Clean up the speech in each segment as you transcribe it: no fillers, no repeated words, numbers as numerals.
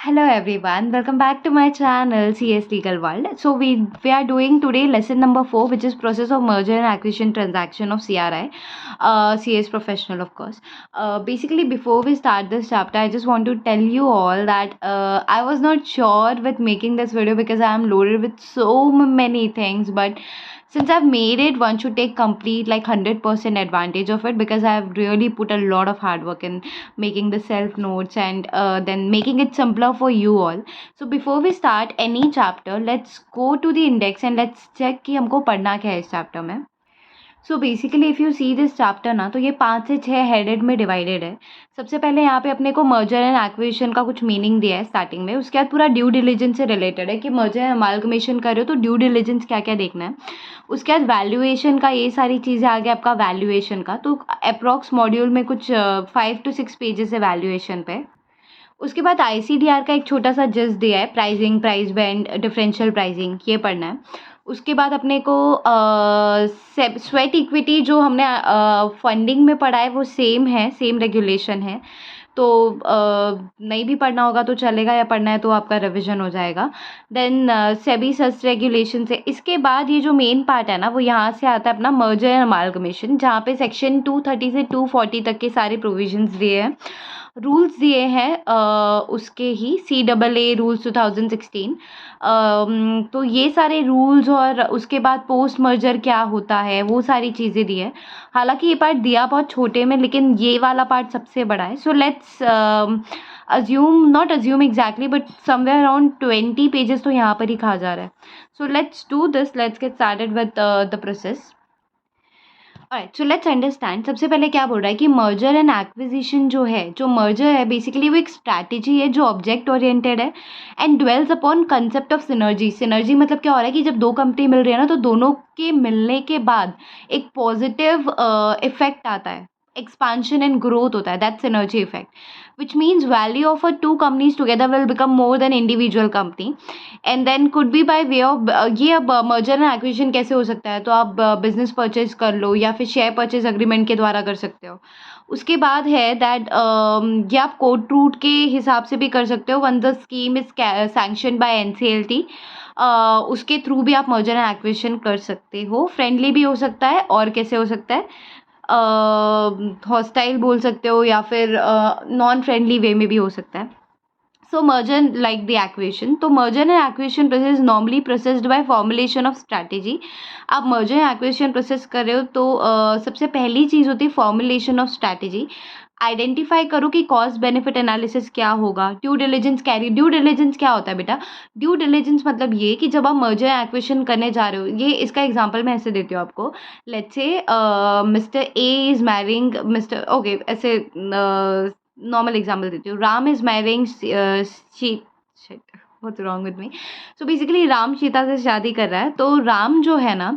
Hello everyone, welcome back to my channel CS Legal World. So we are doing today lesson number 4, which is process of merger and acquisition transaction of CRI, CS professional of course. Basically, before we start this chapter, I just want to tell you all that I was not sure with making this video because I am loaded with so many things, but since I've made it, one should take complete like 100% advantage of it because I've really put a lot of hard work in making the self notes and then making it simpler for you all. So before we start any chapter, let's go to the index and let's check कि हमको पढ़ना क्या है इस chapter में. So basically if you see this chapter ना, तो ये 5 से 6 हेडेड में डिवाइडेड है. सबसे पहले यहाँ पे अपने को मर्जर एंड एक्विजिशन का कुछ मीनिंग दिया है स्टार्टिंग में. उसके बाद पूरा ड्यू डिलिजेंस से रिलेटेड है कि मर्जर एंड अमालगमेशन कर रहे हो तो ड्यू डिलिजेंस क्या क्या देखना है. उसके बाद वैल्यूएशन का, ये सारी चीज़ें आ गया आपका वैल्यूएशन का. तो अप्रॉक्स मॉड्यूल में कुछ 5 to 6 पेजेस है वैल्यूएशन पे. उसके बाद आईसीडीआर का एक छोटा सा जस्ट दिया है, pricing, price band, differential pricing, ये पढ़ना है. उसके बाद अपने को स्वेट इक्विटी जो हमने फंडिंग में पढ़ा है वो सेम है, सेम रेगुलेशन है. तो नहीं भी पढ़ना होगा तो चलेगा, या पढ़ना है तो आपका रिविजन हो जाएगा. देन सेबी सच रेगुलेशन से इसके बाद ये जो मेन पार्ट है ना, वो यहाँ से आता है अपना मर्जर एंड अमालगमेशन, जहाँ पे सेक्शन 230 से 240 तक के सारे प्रोविजंस दिए हैं, रूल्स दिए हैं उसके ही CAA रूल्स 2016. तो ये सारे रूल्स और उसके बाद पोस्ट मर्जर क्या होता है वो सारी चीज़ें दी है. हालांकि ये पार्ट दिया बहुत छोटे में, लेकिन ये वाला पार्ट सबसे बड़ा है. So let's assume, not assume exactly, but somewhere around 20 pages तो यहाँ पर ही कहा जा रहा है. So let's do this, let's get started with the process. Alright, so let's understand. सबसे पहले क्या बोल रहा है कि मर्जर एंड एक्विजिशन जो है, जो मर्जर है बेसिकली वो एक स्ट्रैटेजी है जो ऑब्जेक्ट ओरिएंटेड है and dwells upon concept of synergy. Synergy मतलब क्या हो रहा है कि जब दो कंपनी मिल रही है ना, तो दोनों के मिलने के बाद एक पॉजिटिव इफेक्ट आता है, expansion and growth होता है. that's synergy effect, which means value of a two companies together will become more than individual company. and then could be by way of ये अब merger and acquisition कैसे हो सकता है, तो आप बिजनेस परचेज कर लो या फिर शेयर परचेज अग्रीमेंट के द्वारा कर सकते हो. उसके बाद है दैट ये आप कोर्ट रूट के हिसाब से भी कर सकते हो. One the scheme is sanction bye NCLT, उसके थ्रू भी आप मर्जर एंड एक्विजिशन कर सकते हो. फ्रेंडली भी हो सकता है, और कैसे हो सकता है, हॉस्टाइल बोल सकते हो, या फिर नॉन फ्रेंडली वे में भी हो सकता है. सो मर्जर लाइक द एक्विजिशन, तो merger and acquisition process normally processed bye formulation of strategy. आप मर्जर एंड एक्विजिशन प्रोसेस कर रहे हो तो सबसे पहली चीज़ होती है फॉर्मुलेशन ऑफ स्ट्रैटेजी. आइडेंटिफाई करो कि कॉस्ट बेनिफिट एनालिसिस क्या होगा. ड्यू डिलिजेंस ड्यू डिलिजेंस क्या होता है बेटा? ड्यू डिलिजेंस मतलब ये कि जब आप मर्जर एक्विजिशन करने जा रहे हो, ये इसका एग्जांपल मैं ऐसे देती हूँ आपको. Let's say mister A is marrying mister, okay ऐसे नॉर्मल एग्जांपल देती हूँ. Ram is marrying what's wrong with me. So basically Ram Sita से शादी कर रहा है, तो राम जो है ना,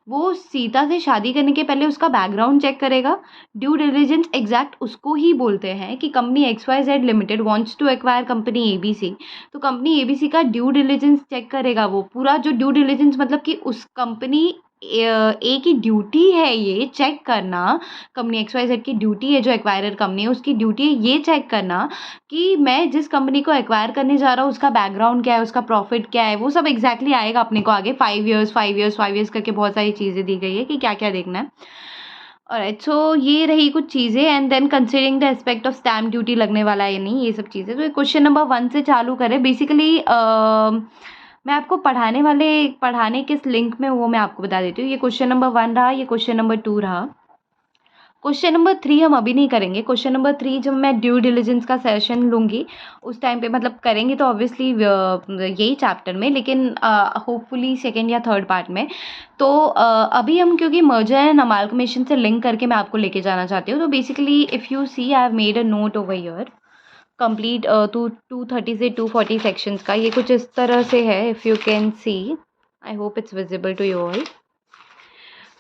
वो सीता से शादी करने के पहले उसका बैकग्राउंड चेक करेगा. ड्यू डिलिजेंस एग्जैक्ट उसको ही बोलते हैं कि company XYZ limited wants to acquire company ABC, तो कंपनी ABC का ड्यू डिलिजेंस चेक करेगा. वो पूरा जो ड्यू डिलिजेंस मतलब कि उस कंपनी ए की ड्यूटी है ये चेक करना, कंपनी XYZ की ड्यूटी है, जो एक्वायरर कंपनी है उसकी ड्यूटी है ये चेक करना कि मैं जिस कंपनी को एक्वायर करने जा रहा हूँ उसका बैकग्राउंड क्या है, उसका प्रॉफिट क्या है, वो सब एग्जैक्टली आएगा अपने को आगे. 5 years 5 years 5 years करके बहुत सारी चीज़ें दी गई है कि क्या क्या देखना है. ऑलराइट, सो ये रही कुछ चीज़ें. And then considering the aspect of stamp duty लगने वाला है या नहीं, ये सब चीज़ें. तो क्वेश्चन नंबर 1 से चालू करें. बेसिकली मैं आपको पढ़ाने किस लिंक में वो मैं आपको बता देती हूँ. ये क्वेश्चन नंबर 1 रहा, ये क्वेश्चन नंबर 2 रहा. क्वेश्चन नंबर 3 हम अभी नहीं करेंगे. क्वेश्चन नंबर 3 जब मैं ड्यू डिलिजेंस का सेशन लूँगी उस टाइम पे मतलब करेंगे, तो ऑब्वियसली यही चैप्टर में, लेकिन होपफुली सेकेंड या थर्ड पार्ट में. तो अभी हम क्योंकि मर्जर एंड अमालगमेशन से लिंक करके मैं आपको लेके जाना चाहती हूँ. तो basically if you see, I have made a note over here complete 230 से 240 सेक्शंस का. ये कुछ इस तरह से है, if you can see, I hope it's visible to you all.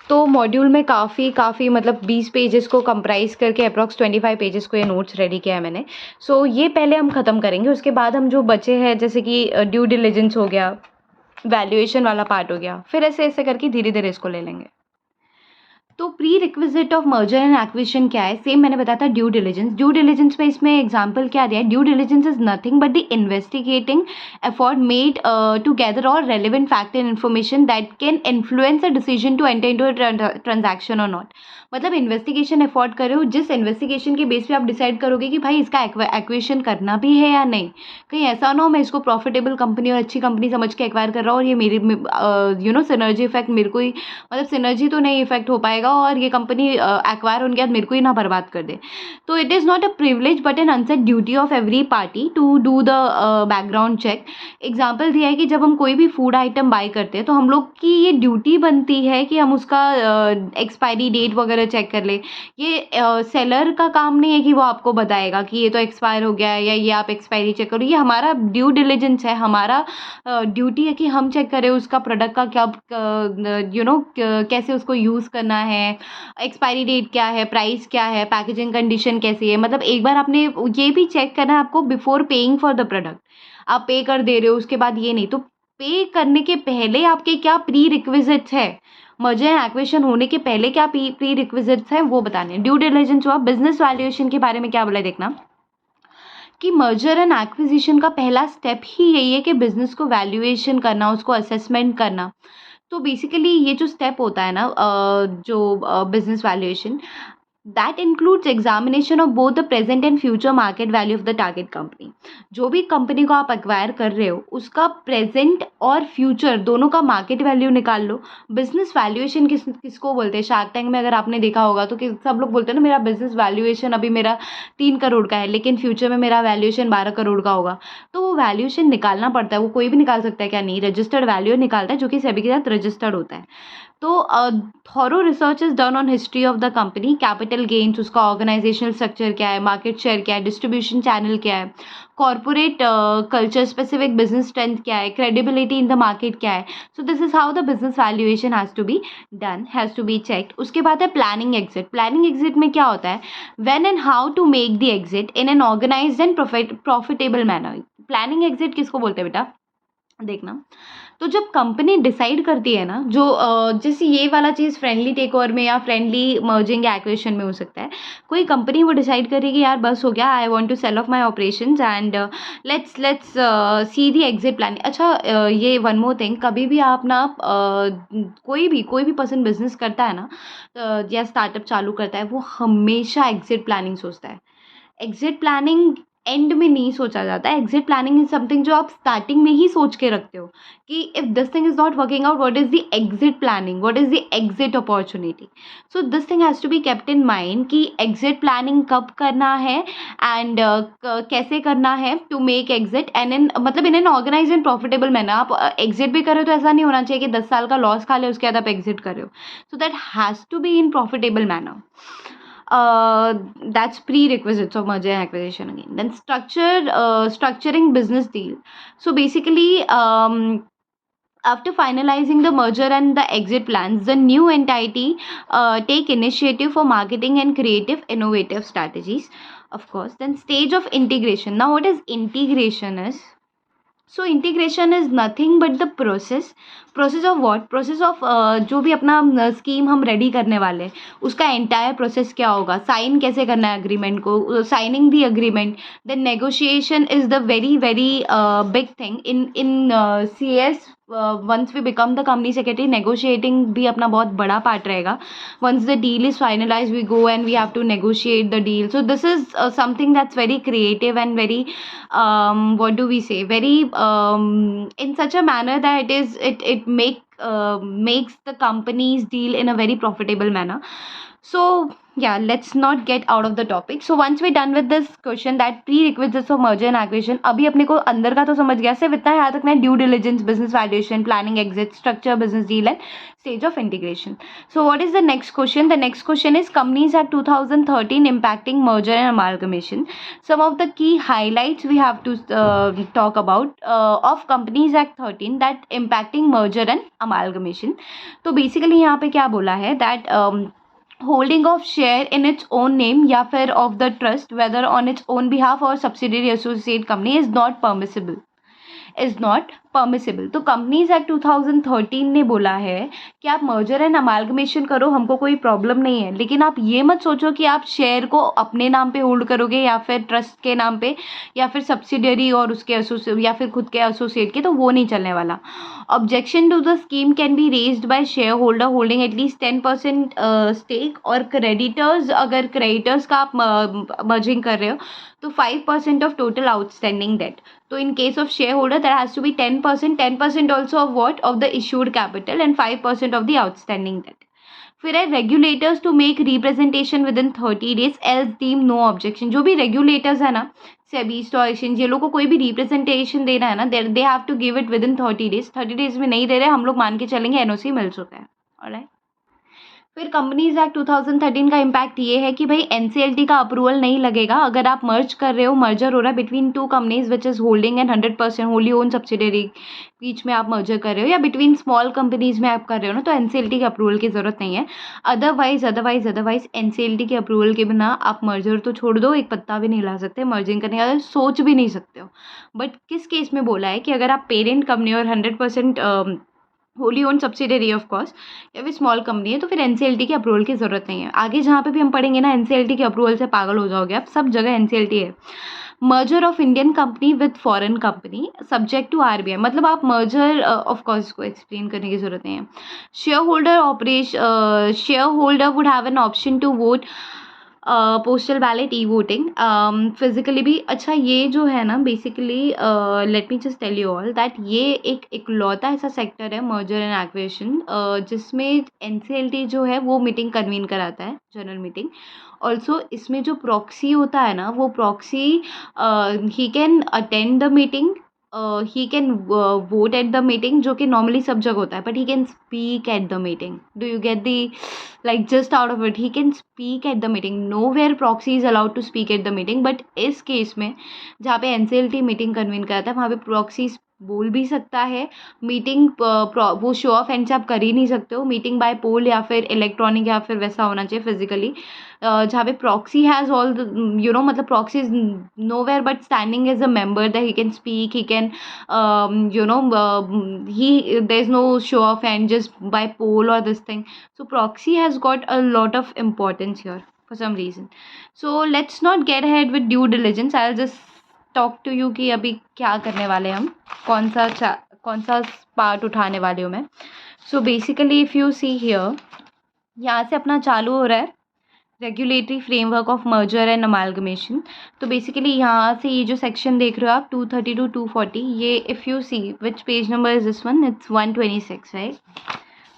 तो मॉड्यूल में काफ़ी मतलब 20 पेजेस को कंप्राइज करके अप्रॉक्स 25 पेजेस को ये नोट्स रेडी किया है मैंने. सो ये पहले हम ख़त्म करेंगे. उसके बाद हम जो बचे हैं, जैसे कि ड्यू डिलिजेंस हो गया, वैल्यूएशन वाला पार्ट हो गया, फिर ऐसे ऐसे करके धीरे धीरे इसको ले लेंगे. तो pre requisite of merger and acquisition क्या है? सेम मैंने बताया था ड्यू डिलिजेंस। ड्यू डिलिजेंस में इसमें एग्जांपल क्या दिया है? Due diligence is nothing but the investigating effort made to gather all relevant fact and information that can influence a decision to enter into a transaction or not. मतलब investigation effort करो, जिस investigation के base पे आप decide करोगे कि भाई इसका एक्विजिशन करना भी है या नहीं। कहीं ऐसा ना हो मैं इसको प्रॉफिटेबल कंपनी और अच्छी कंपनी समझ के एक्वायर कर रहा हूँ और ये मेरी सिनर्जी इफेक्ट मेरे को ही, मतलब सिनर्जी तो नहीं इफेक्ट हो पाएगा और ये कंपनी एक्वायर होने के बाद मेरे को ही ना बर्बाद कर दे। तो it is not a privilege but an unset duty of every party to do the background check. Example दिया है कि जब हम कोई भी फूड आइटम बाय करते हैं तो हम लोग की ये ड्यूटी बनती है कि हम उसका एक्सपायरी डेट वगैरह चेक कर ले। ये सेलर का काम नहीं है कि वो आपको बताएगा कि ये तो एक्सपायर हो गया है या ये आप एक्सपायरी चेक करो। ये हमारा ड्यू डिलिजेंस है, हमारा ड्यूटी है कि हम चेक करें उसका प्रोडक्ट का क्या कैसे उसको यूज़ करना है, एक्सपायरी डेट क्या है, प्राइस क्या है, पैकेजिंग कंडीशन कैसी है। मतलब एक बार आपने ये भी चेक करना है आपको before paying for the product. आप पे कर दे रहे हो उसके बाद ये नहीं, तो पे करने के पहले आपके क्या प्री रिक्विजिट्स है, मर्जर एंड एक्विजिशन होने के पहले क्या प्री रिक्विजिट्स हैं वो बताने। ड्यू डिलिजेंस हुआ। बिजनेस वैल्यूएशन के बारे में क्या बोला है देखना कि मर्जर एंड एक्विजिशन का पहला स्टेप ही यही है कि बिजनेस को वैल्यूएशन करना, उसको असेसमेंट करना। तो बेसिकली ये जो स्टेप होता है ना, जो business valuation, that includes examination of both the present and future market value of the target company. जो भी कंपनी को आप एक्वायर कर रहे हो उसका प्रेजेंट और फ्यूचर दोनों का मार्केट वैल्यू निकाल लो। बिजनेस वैल्यूएशन किसको बोलते हैं? शार्क टैंक में अगर आपने देखा होगा तो सब लोग बोलते हैं ना मेरा बिजनेस वैल्यूएशन अभी मेरा 3 करोड़ का है लेकिन फ्यूचर में मेरा वैल्यूएशन 12 करोड़ का होगा। तो वो वैल्यूएशन निकालना पड़ता है, वो कोई भी निकाल सकता है क्या? नहीं, रजिस्टर्ड वैल्यू निकालता है जो कि सेबी के साथ रजिस्टर्ड होता है। तो thorough research is done on history of the company, capital gains, उसका ऑर्गेनाइजेशनल स्ट्रक्चर क्या है, मार्केट शेयर क्या है, डिस्ट्रीब्यूशन चैनल क्या है, corporate culture, specific business strength क्या है, क्रेडिबिलिटी इन द मार्केट क्या है। So this is how the business valuation has to be done, has to be checked. उसके बाद है प्लानिंग एग्जिट। प्लानिंग एग्जिट में क्या होता है? When and how to make the exit in an organised and profitable manner. Planning exit किसको बोलते हैं बेटा? देखना, तो जब कंपनी डिसाइड करती है ना, जो जैसे ये वाला चीज़ फ्रेंडली टेक ओवर में या फ्रेंडली मर्जिंग एक्विजिशन में हो सकता है। कोई कंपनी वो डिसाइड करेगी यार बस हो गया, I want to sell off my operations and let's see the exit plan. अच्छा, ये वन मोर थिंग, कभी भी आप ना कोई भी पर्सन बिजनेस करता है ना, या स्टार्टअप चालू करता है, वो हमेशा एग्जिट प्लानिंग सोचता है। एग्जिट प्लानिंग एंड में नहीं सोचा जाता है। एग्जिट प्लानिंग इज समथिंग जो आप स्टार्टिंग में ही सोच के रखते हो कि if this thing is not working out, what is the exit planning, what is the exit opportunity. So this thing has to be kept in mind कि exit planning कब करना है एंड कैसे करना है to make exit and in मतलब in an organise and profitable manner. आप exit भी कर रहे हो तो ऐसा नहीं होना चाहिए कि 10 साल का लॉस खा ले उसके बाद आप एग्जिट कर रहे हो। So that has to be in profitable manner. That's prerequisites of merger and acquisition again. Then structuring business deal. So basically, after finalizing the merger and the exit plans, the new entity take initiative for marketing and creative innovative strategies, of course. Then stage of integration. Now what is integration is? So integration is nothing but the process of what, process of जो भी अपना scheme हम ready करने वाले हैं उसका entire process क्या होगा, साइन कैसे करना है अग्रीमेंट को, signing the agreement, then negotiation is the very very big thing in C S. Once we become the company secretary, negotiating भी अपना बहुत बड़ा पार्ट रहेगा। Once the deal is finalise we go and we have to negotiate the deal. So this is something that's very creative and very what do we say, very in such a manner that it makes the company's deal in a very profitable manner. So yeah, let's not get out of the topic. So once we're done with this question, that prerequisites of merger and acquisition, अभी अपने को अंदर का तो समझ गया, सिर्फ इतना याद रखना है, due diligence, business valuation, planning exit, structure business deal and stage of integration. So what is the next question? The next question is Companies Act 2013 impacting merger and amalgamation. Some of the key highlights we have to talk about of Companies Act 13 that impacting merger and amalgamation. तो basically यहाँ पे क्या बोला है that holding of share in its own name या फिर of the trust whether on its own behalf or subsidiary associate company is not permissible. Is not permissible. तो companies act 2013 ने बोला है कि आप मर्जर एंड अमालगमेशन करो, हमको कोई प्रॉब्लम नहीं है, लेकिन आप ये मत सोचो कि आप शेयर को अपने नाम पे होल्ड करोगे या फिर ट्रस्ट के नाम पे या फिर सब्सिडरी और उसके एसोसिएट या फिर खुद के एसोसिएट के, तो वो नहीं चलने वाला। Objection to the scheme can be raised by share holder holding at least 10% stake, और क्रेडिटर्स, अगर क्रेडिटर्स का आप मर्जिंग कर रहे हो तो 5% ऑफ टोटल आउटस्टैंडिंग डेट। तो in case of shareholder there has to be 10% also of what, of the issued capital, and 5% of the outstanding debt. फिर है regulators to make representation within 30 days else deem no objection. जो भी regulators है ना, SEBI, stock exchange, ये लोग को कोई भी रिप्रेजेंटेशन देना है ना, they have to give it within 30 days। 30 days में नहीं दे रहे, हम लोग मान के चलेंगे एनओसी मिल चुका है। ऑलराइट। फिर कंपनीज एक्ट 2013 का इम्पैक्ट ये है कि भाई एनसीएलटी का अप्रूवल नहीं लगेगा अगर आप मर्ज कर रहे हो, मर्जर हो रहा है between two companies which is holding and 100% wholly own subsidiary, बीच में आप मर्जर कर रहे हो, या बिटवीन स्मॉल कंपनीज में आप कर रहे हो ना, तो एनसीएलटी के अप्रूवल की जरूरत नहीं है। अदरवाइज एनसीएलटी के अप्रूवल के बिना आप मर्जर तो छोड़ दो, एक पत्ता भी नहीं ला सकते, मर्जिंग करने का सोच भी नहीं सकते हो। बट किस केस में बोला है कि अगर आप पेरेंट कंपनी और 100% wholly own subsidiary of course या फिर स्मॉल कंपनी है, तो फिर एनसीएलटी के अप्रूवल की ज़रूरत नहीं है। आगे जहाँ पे भी हम पढ़ेंगे ना, एनसीएलटी के अप्रूवल से पागल हो जाओगे आप, सब जगह एनसीएलटी है। Merger of Indian company with foreign company subject to RBI, मतलब आप मर्जर ऑफ कोर्स इसको एक्सप्लेन करने की ज़रूरत नहीं है। Share holder would have an option to vote postal ballot, e voting, physically भी। अच्छा, ये जो है ना basically let me just tell you all that ये एक इकलौता ऐसा सेक्टर है मर्जर एंड एक्विजिशन जिसमें एनसीएलटी जो है वो मीटिंग कन्वीन कराता है, जनरल मीटिंग। ऑल्सो इसमें जो प्रॉक्सी होता है ना, वो proxy he can attend the meeting, he can vote at the meeting, जो कि नॉर्मली सब जगह होता है, but he can speak at the meeting. Do you get the, like just out of it, he can speak at the meeting. Nowhere proxy is allowed to speak at the meeting, but इस case में जहाँ पे NCLT meeting convene कराता है वहाँ पे proxy बोल भी सकता है। मीटिंग वो शो ऑफ हैंड से आप कर ही नहीं सकते हो, मीटिंग बाय पोल या फिर इलेक्ट्रॉनिक या फिर वैसा होना चाहिए फिजिकली, जहाँ पे प्रॉक्सी हैज़ ऑल मतलब proxy is nowhere but standing as a member that he can speak, he can he there's no show of hand just by poll or this thing. So proxy has got a lot of importance here for some reason. So let's not get ahead with due diligence. I'll just talk to you कि अभी क्या करने वाले हम, कौन सा part उठाने वाले हूँ मैं। So basically if you see here, यहाँ से अपना चालू हो रहा है regulatory framework of merger and amalgamation. तो बेसिकली यहाँ से ये जो सेक्शन देख रहे हो आप 230 to 240, ये if you see which page number is this one, it's 126, right.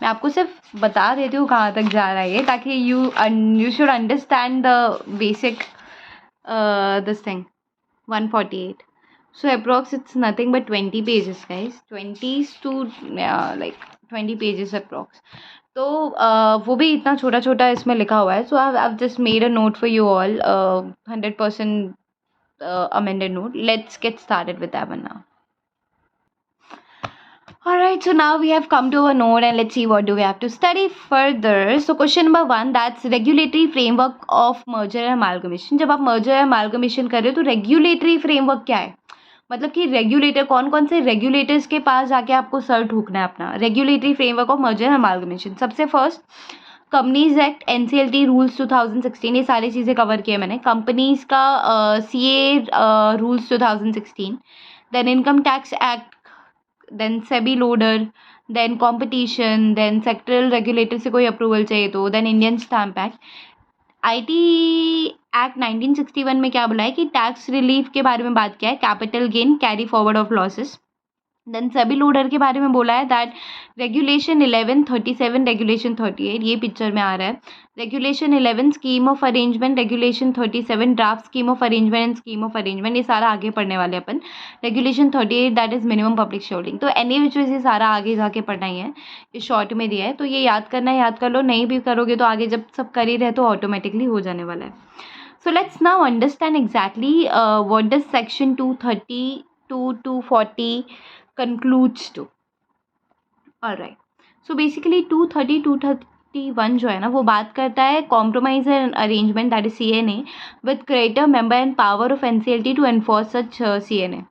मैं आपको सिर्फ बता देती हूँ कहाँ तक जा रहा है ये, ताकि you should understand the basic this thing. 148, so approx it's nothing but 20 pages guys, 20 to like 20 pages approx। तो वो भी इतना छोटा छोटा इसमें लिखा हुआ है। So I just made a note for you all, 100% amended note. Let's get started with that one now. Alright, so now we have come to our note and let's see what do we have to study further. So question number 1, that's regulatory framework of merger and amalgamation. जब आप merger and amalgamation कर रहे हो तो regulatory framework क्या है, मतलब कि रेगुलेटर कौन कौन से रेगुलेटर्स के पास जाके आपको सर ठोकना है अपना। Regulatory framework of merger and amalgamation, सबसे first companies act, NCLT rules 2016, ये सारी चीज़ें कवर किए मैंने। कंपनीज का CA rules 2016, then income tax act, then SEBI LODR, then competition, then sectoral regulator से कोई अप्रूवल चाहिए तो, then Indian stamp act. IT act 1961 में क्या बोला है कि टैक्स रिलीफ के बारे में बात किया है, capital gain, carry forward of losses. Then SEBI LODR के बारे में बोला है दैट रेगुलेशन 11, 37, रेगुलेशन 38, ये पिक्चर में आ रहा है। Regulation 11 scheme of arrangement, regulation 37 draft scheme of arrangement and scheme of arrangement, ये सारा आगे पढ़ने वाले अपन। Regulation 38 that is minimum public shareholding. तो एनी विच वे से सारा आगे जाके पढ़ना ही है, ये शॉर्ट में दिया है तो ये याद करना है, याद कर लो, नहीं भी करोगे तो आगे जब सब कर ही रहे तो ऑटोमेटिकली हो जाने वाला है। So let's now understand exactly what does section 230 to 240 concludes to. All right. So basically 230 231 जो है ना वो बात करता है compromise and arrangement, that is CNA, with greater member and power of NCLT to enforce such CNA.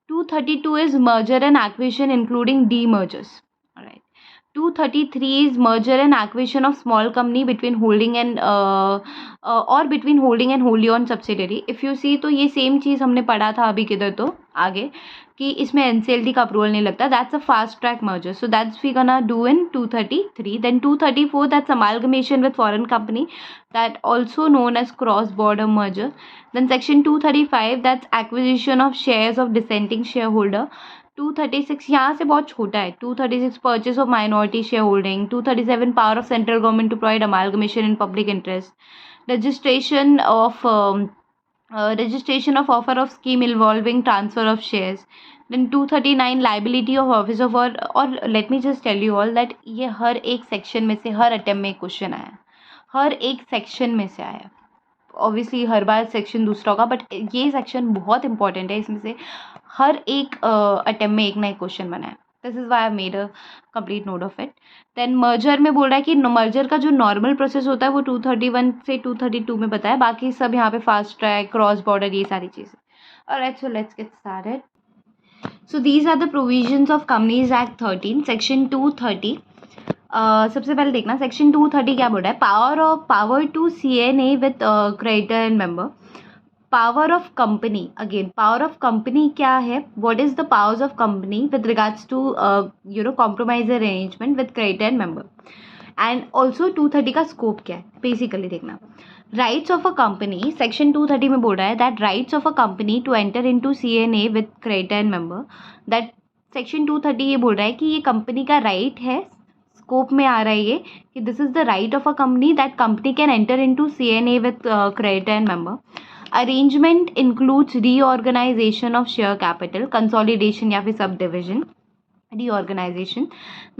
232 is merger and acquisition including demergers. All right. 233 is merger and acquisition of small company between holding and or between holding and wholly owned subsidiary. If you see तो ये same चीज़ हमने पढ़ा था अभी किधर तो आगे कि इसमें NCLT का अप्रूवल नहीं लगता. That's a fast track merger. So that's we gonna do in 233. Then 234, that's amalgamation with foreign company, that also known as cross border merger. Then section 235, that's acquisition of shares of dissenting shareholder. 236 यहाँ से बहुत छोटा है. 236 purchase of minority shareholding. 237 power of central government to provide amalgamation in public interest. Registration of offer of scheme involving transfer of shares. Then 239 liability of officer for, और let me just tell you all that ये हर एक section में से हर attempt में question आया, हर एक section में से आया. ऑब्वियसली हर बार सेक्शन दूसरा होगा, बट ये सेक्शन बहुत इंपॉर्टेंट है. इसमें से हर एक अटेम्प्ट में एक ना एक क्वेश्चन बना है. This is why I made a complete note of it. Then merger में बोल रहा है कि मर्जर का जो नॉर्मल प्रोसेस होता है वो 231 से 232 में बताया. बाकी सब यहाँ पे फास्ट ट्रैक, क्रॉस बॉर्डर, ये सारी चीज़ें. Alright, so let's get started. So these are the provisions of companies act 13, section 230. सबसे पहले देखना सेक्शन 230 क्या बोल रहा है. Power to CNA with creditor and member. Power of company, again power of company क्या है, what is the powers of company with regards to compromise arrangement with creditor and member. And also 230 का scope क्या है basically देखना. Rights of a company, section 230 में बोल रहा है that rights of a company to enter into CNA with creditor and member. That section 230 ये बोल रहा है कि ये कंपनी का राइट है, स्कोप में आ रहा है ये कि this is the right of a company that company can enter into CNA with creditor and member. Arrangement includes reorganization of share capital, consolidation या फिर subdivision, reorganization.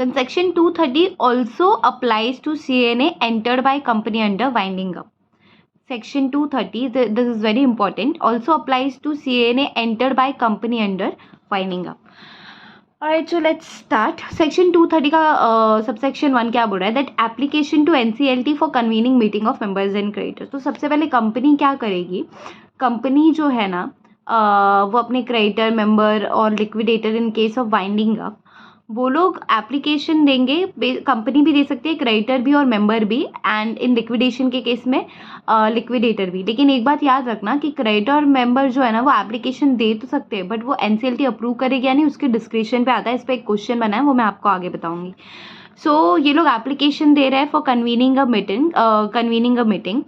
Then section 230 also applies to CNA entered by company under winding up. Section 230, this is very important, also applies to CNA entered by company under winding up. Alright, so let's start. Section 230 का subsection 1 क्या बोल रहा है that application to NCLT for convening meeting of members and creditors. तो सबसे पहले company क्या करेगी, कंपनी जो है ना वो अपने क्रेडिटर, मेंबर और liquidator in case of winding up, वो लोग एप्लीकेशन देंगे. कंपनी भी दे सकती है, क्रेडिटर भी और मेंबर भी, एंड इन लिक्विडेशन के केस में लिक्विडेटर भी. लेकिन एक बात याद रखना कि क्रेडिटर और मेंबर जो है ना वो एप्लीकेशन दे तो सकते हैं, बट वो NCLT अप्रूव करेगी या नहीं उसके डिस्क्रिप्शन पे आता है. इस पर एक क्वेश्चन बना है, वो मैं आपको आगे बताऊंगी. सो ये लोग एप्लीकेशन दे रहे हैं फॉर कन्वीनिंग अ मीटिंग.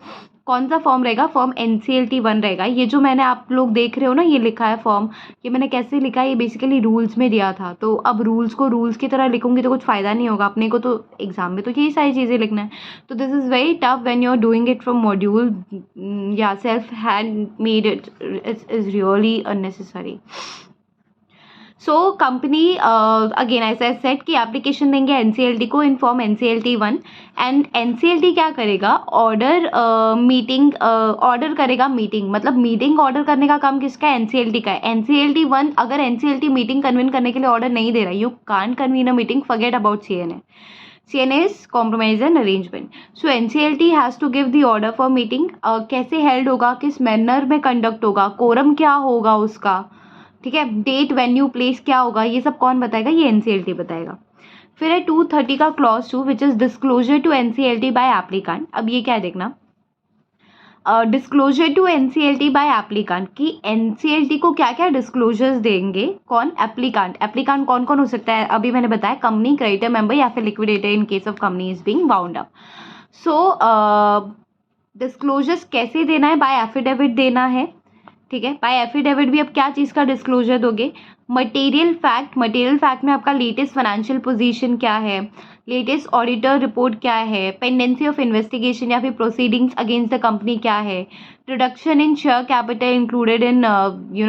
कौन सा फॉर्म रहेगा, फॉर्म NCLT 1 रहेगा. ये जो मैंने आप लोग देख रहे हो ना ये लिखा है फॉर्म, ये मैंने कैसे लिखा है, ये बेसिकली रूल्स में दिया था. तो अब रूल्स को रूल्स की तरह लिखूंगी तो कुछ फ़ायदा नहीं होगा अपने को, तो एग्जाम में तो यही सारी चीज़ें लिखना है. तो this is very tough when you are doing it from module. या self hand made it is really unnecessary. So company again ऐसा सेट की एप्लीकेशन देंगे NCLT को in form NCLT 1. And NCLT क्या करेगा, ऑर्डर करेगा मीटिंग. मतलब meeting order करने का काम किसका है, NCLT का है. NCLT 1 अगर NCLT मीटिंग कन्वीन करने के लिए ऑर्डर नहीं दे रहा, you can't convene a meeting, forget about CNA. CNA is compromise and arrangement. So NCLT has to give the order for meeting. कैसे हेल्ड होगा, किस मैनर में कंडक्ट होगा, कोरम क्या होगा उसका, ठीक है, डेट, वेन्यू, प्लेस क्या होगा, ये सब कौन बताएगा, ये NCLT बताएगा. फिर है 230 का clause 2 which is disclosure to NCLT by applicant. अब ये क्या है देखना, disclosure to NCLT by applicant कि NCLT को क्या क्या डिस्क्लोजर्स देंगे, कौन, एप्लीकांट. एप्लीकांट कौन कौन हो सकता है, अभी मैंने बताया कंपनी, क्रेडिटर, मेंबर या फिर liquidator in case of company is being bound up. So disclosures कैसे देना है, बाय एफिडेविट देना है, ठीक है. बाय एफिडेविट भी अब क्या चीज़ का डिस्क्लोजर दोगे, मटेरियल फैक्ट में आपका लेटेस्ट फाइनेंशियल पोजीशन क्या है, लेटेस्ट ऑडिटर रिपोर्ट क्या है, पेंडेंसी ऑफ इन्वेस्टिगेशन या फिर प्रोसीडिंग्स अगेंस्ट द कंपनी क्या है, reduction in share capital included in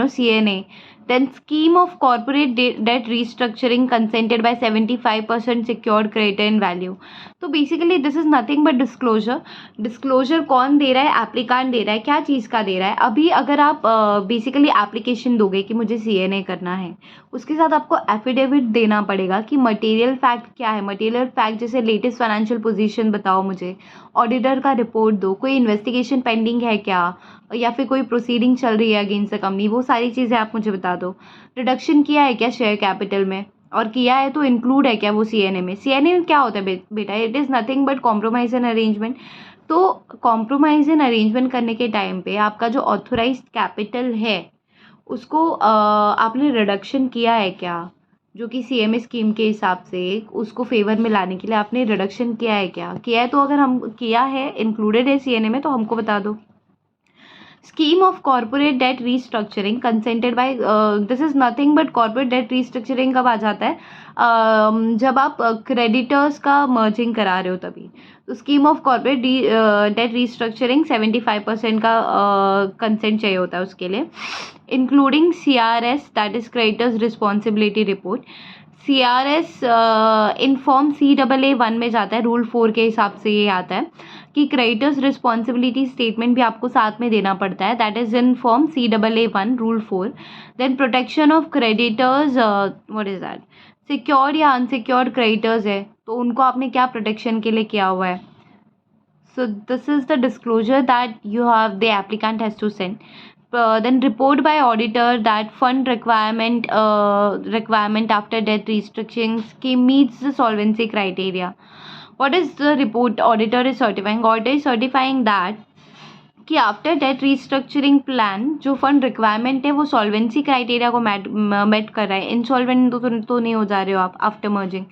CNA. Then scheme of corporate debt restructuring consented by 75% secured credit in value. तो basically this is nothing but disclosure. Disclosure कौन दे रहा है, applicant दे रहा है. क्या चीज़ का दे रहा है, अभी अगर आप बेसिकली एप्लीकेशन दोगे कि मुझे CNA करना है, उसके साथ आपको एफिडेविट देना पड़ेगा कि मटेरियल फैक्ट क्या है. मटेरियल फैक्ट जैसे लेटेस्ट फाइनेंशियल पोजीशन बताओ मुझे, ऑडिटर का रिपोर्ट दो, कोई इन्वेस्टिगेशन पेंडिंग है क्या, या फिर कोई प्रोसीडिंग चल रही है अगेंस्ट द कंपनी, वो सारी चीज़ें आप मुझे बता दो। रिडक्शन किया है क्या शेयर कैपिटल में, और किया है तो इंक्लूड है क्या वो सीएनए में। सीएनए क्या होता है बेटा, it is nothing but compromise and arrangement. तो कॉम्प्रोमाइज़ एंड अरेंजमेंट करने के टाइम पे आपका जो ऑथोराइज्ड कैपिटल है उसको आपने रिडक्शन किया है क्या, जो कि सीएमए स्कीम के हिसाब से उसको फेवर में लाने के लिए आपने रिडक्शन किया है क्या। किया है तो अगर हम किया है, इंक्लूडेड है सीएनए में, तो हमको बता दो। Scheme of corporate debt restructuring consented by, this is nothing but corporate debt restructuring कब आ जाता है, जब आप क्रेडिटर्स का मर्जिंग करा रहे हो तभी। तो scheme of corporate debt restructuring 75% का कंसेंट चाहिए होता है उसके लिए, including CRS that is creditors responsibility report. CRS in form CAA1 में जाता है, रूल 4 के हिसाब से ये आता है कि क्रेडिटर्स रिस्पॉन्सिबिलिटी स्टेटमेंट भी आपको साथ में देना पड़ता है, that is in form CAA1 rule 4। Then protection of creditors, what is that, secured या अनसिक्योर्ड क्रेडिटर्स है तो उनको आपने क्या प्रोटेक्शन के लिए किया हुआ है। So this is the disclosure that you have, the applicant has to send. Then report by auditor that fund requirement after debt restructuring scheme meets the solvency criteria. What is the report auditor is certifying? Auditor is certifying that कि after date restructuring plan जो fund requirement है वो solvency criteria को met कर रहा है, insolvent तो नहीं हो जा रहे हो आप after merging.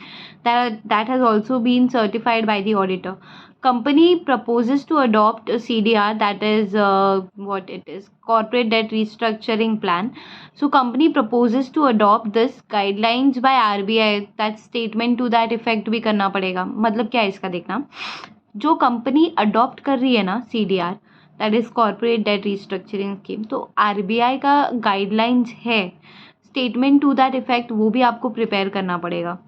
That has also been certified by the auditor. company proposes to adopt a CDR, that is what it is, corporate debt restructuring plan. So company proposes to adopt this guidelines by RBI, that statement to that effect भी करना पड़ेगा। मतलब क्या है इसका देखना, जो company adopt कर रही है ना CDR, that is corporate debt restructuring scheme, तो RBI का गाइडलाइंस है, स्टेटमेंट टू दैट इफेक्ट वो भी आपको प्रिपेयर करना पड़ेगा।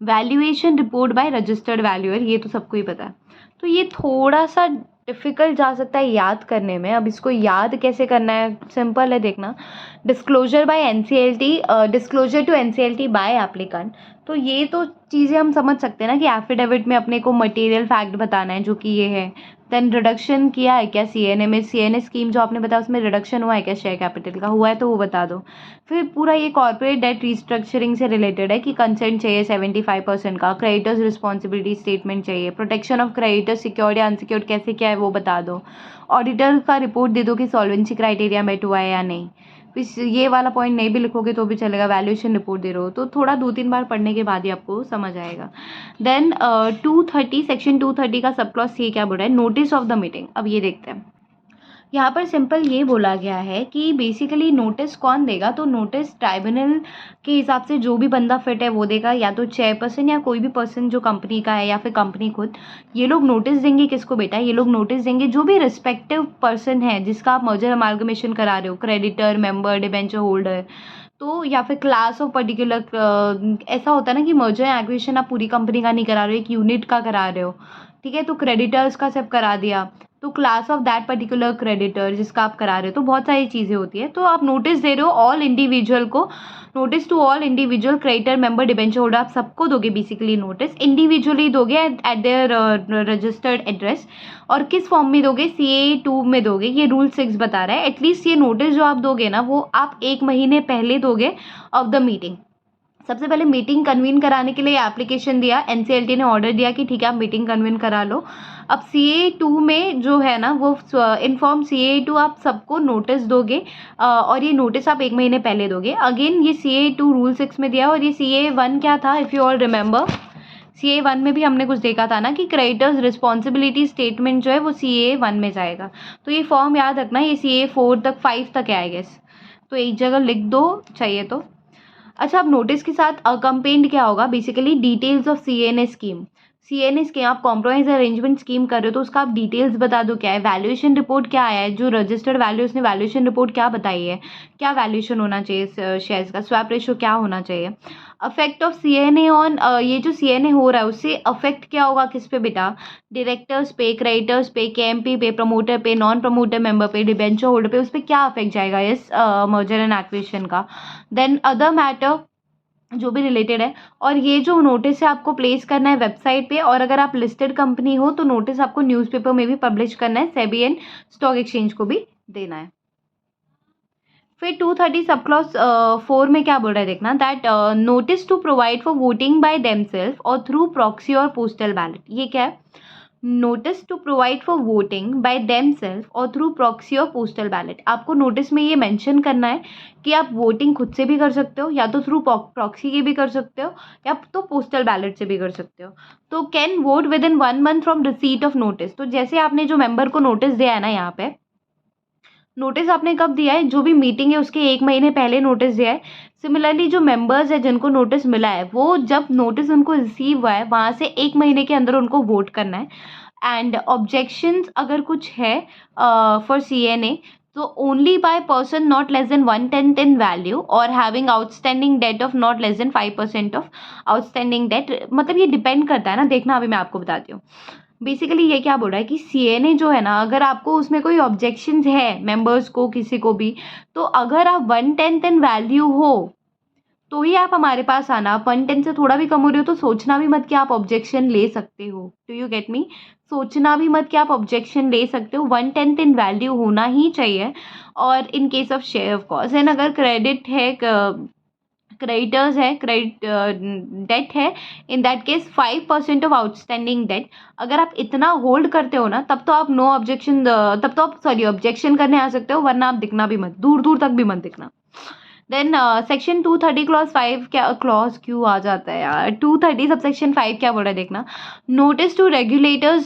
Valuation report by registered valuer, ये तो सबको ही पता है। तो ये थोड़ा सा डिफ़िकल्ट जा सकता है याद करने में। अब इसको याद कैसे करना है, सिंपल है देखना। Disclosure by NCLT, disclosure to NCLT by applicant, तो ये तो चीज़ें हम समझ सकते हैं ना कि एफिडेविट में अपने को मटेरियल फैक्ट बताना है जो कि ये है। देन रिडक्शन किया है क्या सीएनए में, सीएनए स्कीम जो आपने बताया उसमें रिडक्शन हुआ है क्या शेयर कैपिटल का, हुआ है तो वो बता दो। फिर पूरा ये कॉर्पोरेट डेट रिस्ट्रक्चरिंग से रिलेटेड है कि कंसेंट चाहिए 75% का, क्रेडिटर्स रिस्पॉन्सिबिलिटी स्टेटमेंट चाहिए, प्रोटेक्शन ऑफ क्रेडिटर्स सिक्योर्ड या अनसिक्योर्ड कैसे क्या है वो बता दो, ऑडिटर का रिपोर्ट दे दो कि सॉल्वेंसी क्राइटेरिया मेट हुआ है या नहीं। फिर ये वाला पॉइंट नहीं भी लिखोगे तो भी चलेगा, वैल्यूएशन रिपोर्ट दे रहे हो तो थोड़ा 2-3 बार पढ़ने के बाद ही आपको समझ आएगा। देन 230 सेक्शन 230 का सब क्लॉज सी क्या बोल रहा है, नोटिस ऑफ द मीटिंग। अब ये देखते हैं, यहाँ पर सिंपल ये बोला गया है कि बेसिकली नोटिस कौन देगा, तो नोटिस ट्राइब्यूनल के हिसाब से जो भी बंदा फिट है वो देगा, या तो चेयरपर्सन या कोई भी पर्सन जो कंपनी का है या फिर कंपनी खुद। ये लोग नोटिस देंगे किसको बेटा, ये लोग नोटिस देंगे जो भी रिस्पेक्टिव पर्सन है जिसका आप मर्जर अमालगमेशन करा रहे हो, क्रेडिटर, मेंबर, डिबेंचर होल्डर, तो या फिर क्लास ऑफ पर्टिकुलर, ऐसा होता है ना कि मर्जर एक्विजिशन आप पूरी कंपनी का नहीं करा रहे हो, एक यूनिट का करा रहे हो, ठीक है। तो क्रेडिटर्स का सब करा दिया, तो class of that particular creditor जिसका आप करा रहे हो, तो बहुत सारी चीज़ें होती है। तो आप नोटिस दे रहे हो ऑल इंडिविजुअल को, notice to all individual creditor, member, debenture holder, आप सबको दोगे बेसिकली नोटिस, इंडिविजुअली दोगे एट देयर रजिस्टर्ड एड्रेस। और किस फॉर्म में दोगे, CAA2 में दोगे, ये रूल 6 बता रहा है। एटलीस्ट ये नोटिस जो आप दोगे ना वो आप 1 महीने पहले दोगे ऑफ द मीटिंग। सबसे पहले मीटिंग कन्वीन कराने के लिए एप्लीकेशन दिया, NCLT ने ऑर्डर दिया कि ठीक है आप मीटिंग कन्वीन करा लो। अब CAA2 में जो है ना वो इन्फॉर्म CAA2 आप सबको नोटिस दोगे, और ये नोटिस आप 1 महीने पहले दोगे। अगेन ये CAA2 रूल 6 में दिया, और ये CAA1 क्या था, if you all remember, CAA1 में भी हमने कुछ देखा था ना कि क्रेडिटर्स रिस्पॉन्सिबिलिटी स्टेटमेंट जो है वो CAA1 में जाएगा। तो ये फॉर्म याद रखना, ये CAA4 तक 5 तक है आई गेस, तो एक जगह लिख दो चाहिए तो। अच्छा, अब नोटिस के साथ अकम्पेंड क्या होगा, basically details of CNA scheme. CNA scheme आप कॉम्प्रोमाइज अरेंजमेंट स्कीम कर रहे हो तो उसका आप डिटेल्स बता दो क्या है, वैल्यूएशन रिपोर्ट क्या आया है, जो रजिस्टर्ड वैल्यू उसने वैल्यूएशन रिपोर्ट क्या बताई है, क्या वैल्यूएशन होना चाहिए शेयर्स का, स्वैप रेशो क्या होना चाहिए, अफेक्ट ऑफ CNA ऑन, ये जो CNA हो रहा है उससे अफेक्ट क्या होगा किस पे बेटा, डायरेक्टर्स पे, क्रेडिटर्स पे, KMP पे, प्रमोटर पे, नॉन प्रमोटर मेंबर पे, डिबेंचर होल्डर पे, उस पर क्या अफेक्ट जाएगा इस मर्जर एंड एक्विजिशन का। देन अदर मैटर जो भी रिलेटेड है। और ये जो नोटिस है आपको प्लेस करना है वेबसाइट पे, और अगर आप लिस्टेड कंपनी हो तो नोटिस आपको न्यूज़पेपर में भी पब्लिश करना है, सेबी एंड स्टॉक एक्सचेंज को भी देना है। फिर 230 सब क्लॉज 4 में क्या बोल रहा है देखना, that notice to provide for voting by themself और थ्रू प्रॉक्सी और पोस्टल बैलेट। ये क्या है? Notice to provide for voting by themself और थ्रू प्रॉक्सी और पोस्टल बैलेट। आपको नोटिस में ये मेंशन करना है कि आप वोटिंग खुद से भी कर सकते हो, या तो थ्रू प्रॉक्सी की भी कर सकते हो, या तो पोस्टल बैलेट से भी कर सकते हो। तो can vote with in 1 month from receipt of notice. तो जैसे आपने जो मेंबर को नोटिस दिया है ना, यहाँ पे नोटिस आपने कब दिया है, जो भी मीटिंग है उसके 1 महीने पहले नोटिस दिया है। सिमिलरली जो मेंबर्स है जिनको नोटिस मिला है, वो जब नोटिस उनको रिसीव हुआ है वहाँ से 1 महीने के अंदर उनको वोट करना है। एंड ऑब्जेक्शंस अगर कुछ है फॉर CNA, तो only by person not less than 1/10 in value और having outstanding debt of not less than 5% of outstanding debt. मतलब ये डिपेंड करता है ना, देखना अभी मैं आपको बताती हूँ। बेसिकली ये क्या बोल रहा है कि CNA जो है ना, अगर आपको उसमें कोई ऑब्जेक्शंस है मेंबर्स को किसी को भी, तो अगर आप 1/10 इन वैल्यू हो तो ही आप हमारे पास आना। आप 1/10 से थोड़ा भी कम हो रहे हो तो सोचना भी मत कि आप ऑब्जेक्शन ले सकते हो। Do you get me? सोचना भी मत कि आप ऑब्जेक्शन ले सकते हो। 1/10 इन वैल्यू होना ही चाहिए। और in case of share of course, and अगर क्रेडिट है, क्रेडिटर्स है, क्रेडिट डेट है, in that case 5% of outstanding debt. अगर आप इतना होल्ड करते हो ना, तब तो आप नो ऑब्जेक्शन, तब तो आप सॉरी ऑब्जेक्शन करने आ सकते हो, वरना आप दिखना भी मत, दूर दूर तक भी मत दिखना। देन सेक्शन 230 क्लॉज 5 क्या, क्लॉज क्यों आ जाता है यार, 230 सबसेक्शन 5 क्या बोल रहा है देखना, notice to regulators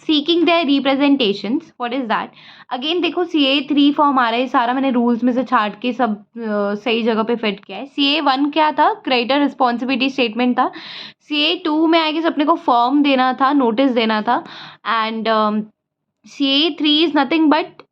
seeking their representations. What is that? Again देखो, CA3 फॉर हमारा ये सारा मैंने रूल्स में से छाट के सब सही जगह पे फिट किया है। CA1 क्या था? क्रेडिटर रिस्पॉन्सिबिलिटी स्टेटमेंट था। CA2 में आई गेस अपने को फॉर्म देना था, नोटिस देना था। And CA3 is nothing but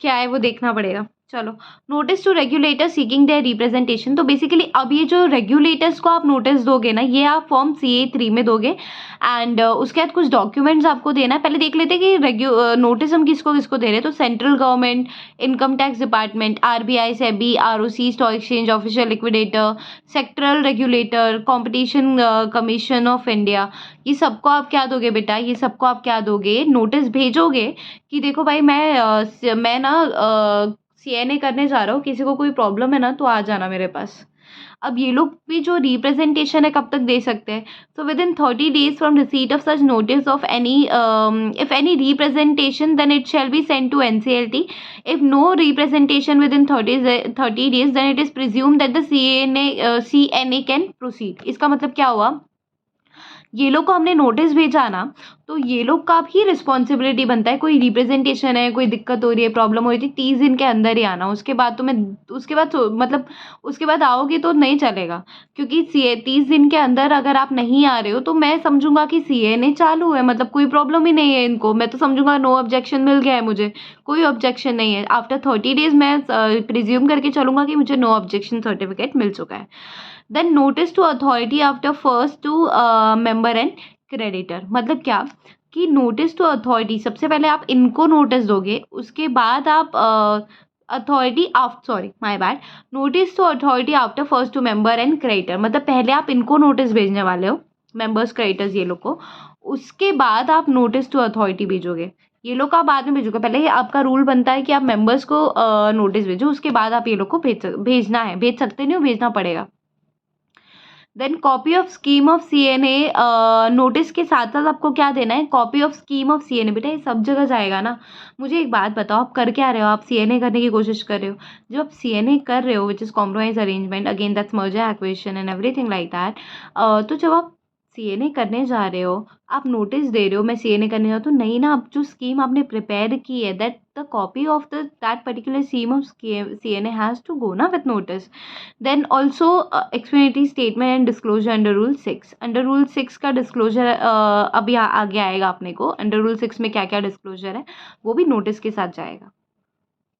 क्या है वो देखना पड़ेगा। चलो, notice to regulator seeking their representation. तो बेसिकली अब ये जो रेगुलेटर्स को आप नोटिस दोगे ना, ये आप फॉर्म CA3 में दोगे। एंड उसके बाद कुछ डॉक्यूमेंट्स आपको देना है। पहले देख लेते हैं कि नोटिस हम किसको किसको दे रहे हैं। तो central government, income tax department, RBI, SEBI, ROC, stock exchange official liquidator, sectoral regulator, competition commission of India. ये सबको आप क्या दोगे बेटा, ये सबको आप क्या दोगे, नोटिस भेजोगे कि देखो भाई मैं ना CNA करने जा रहा हूँ, किसी को कोई प्रॉब्लम है ना तो आ जाना मेरे पास। अब ये लोग भी जो रिप्रेजेंटेशन है कब तक दे सकते हैं? So within 30 days from receipt of such notice of any, if any representation then it shall be send to NCLT। If no representation within 30 days then it is presume that the CNA can proceed. इसका मतलब क्या हुआ, ये लोग को हमने notice भेजा ना, तो ये लोग का भी रिस्पॉन्सिबिलिटी बनता है। कोई रिप्रेजेंटेशन है, कोई दिक्कत हो रही है, प्रॉब्लम हो रही थी, 30 दिन के अंदर ही आना। उसके बाद तो मैं, उसके बाद मतलब उसके बाद आओगे तो नहीं चलेगा। क्योंकि 30 दिन के अंदर अगर आप नहीं आ रहे हो तो मैं समझूंगा कि CNA चालू है, मतलब कोई प्रॉब्लम ही नहीं है इनको। मैं तो समझूंगा नो ऑब्जेक्शन मिल गया है, मुझे कोई ऑब्जेक्शन नहीं है। आफ्टर 30 days मैं प्रिज्यूम करके चलूंगा कि मुझे नो ऑब्जेक्शन सर्टिफिकेट मिल चुका है। Then notice to authority after first to member and creditor. मतलब क्या कि नोटिस टू अथॉरिटी, सबसे पहले आप इनको नोटिस दोगे, उसके बाद आप authority after, sorry my bad, notice to authority after first to member and creditor. मतलब पहले आप इनको नोटिस भेजने वाले हो, मेंबर्स क्रेडिटर्स ये लोग को, उसके बाद आप नोटिस टू अथॉरिटी भेजोगे। ये लोग का बाद में भेजोगे, पहले ही आपका रूल बनता है कि आप मेंबर्स को नोटिस भेजो, उसके बाद आप ये लोग को भेजना है, भेज सकते नहीं हो, भेजना पड़ेगा। Then copy of scheme of CNA, notice के साथ साथ आपको क्या देना है, copy of scheme of CNA। बेटा ये सब जगह जाएगा ना। मुझे एक बात बताओ, आप कर क्या रहे हो, आप CNA करने की कोशिश कर रहे हो। जब आप CNA कर रहे हो which is compromise arrangement, again that's merger acquisition and everything like that. तो जब आप CNA करने जा रहे हो, आप नोटिस दे रहे हो मैं CNA करने जा रहा हूँ, तो नहीं ना, अब जो स्कीम आपने प्रिपेयर की है, that the copy of the that particular scheme of CNA has to go ना with notice. Then also explanatory statement and disclosure under rule 6। Under rule 6 का डिस्क्लोजर अभी आगे आएगा अपने को। अंडर रूल 6 में क्या क्या डिस्क्लोजर है वो भी नोटिस के साथ जाएगा।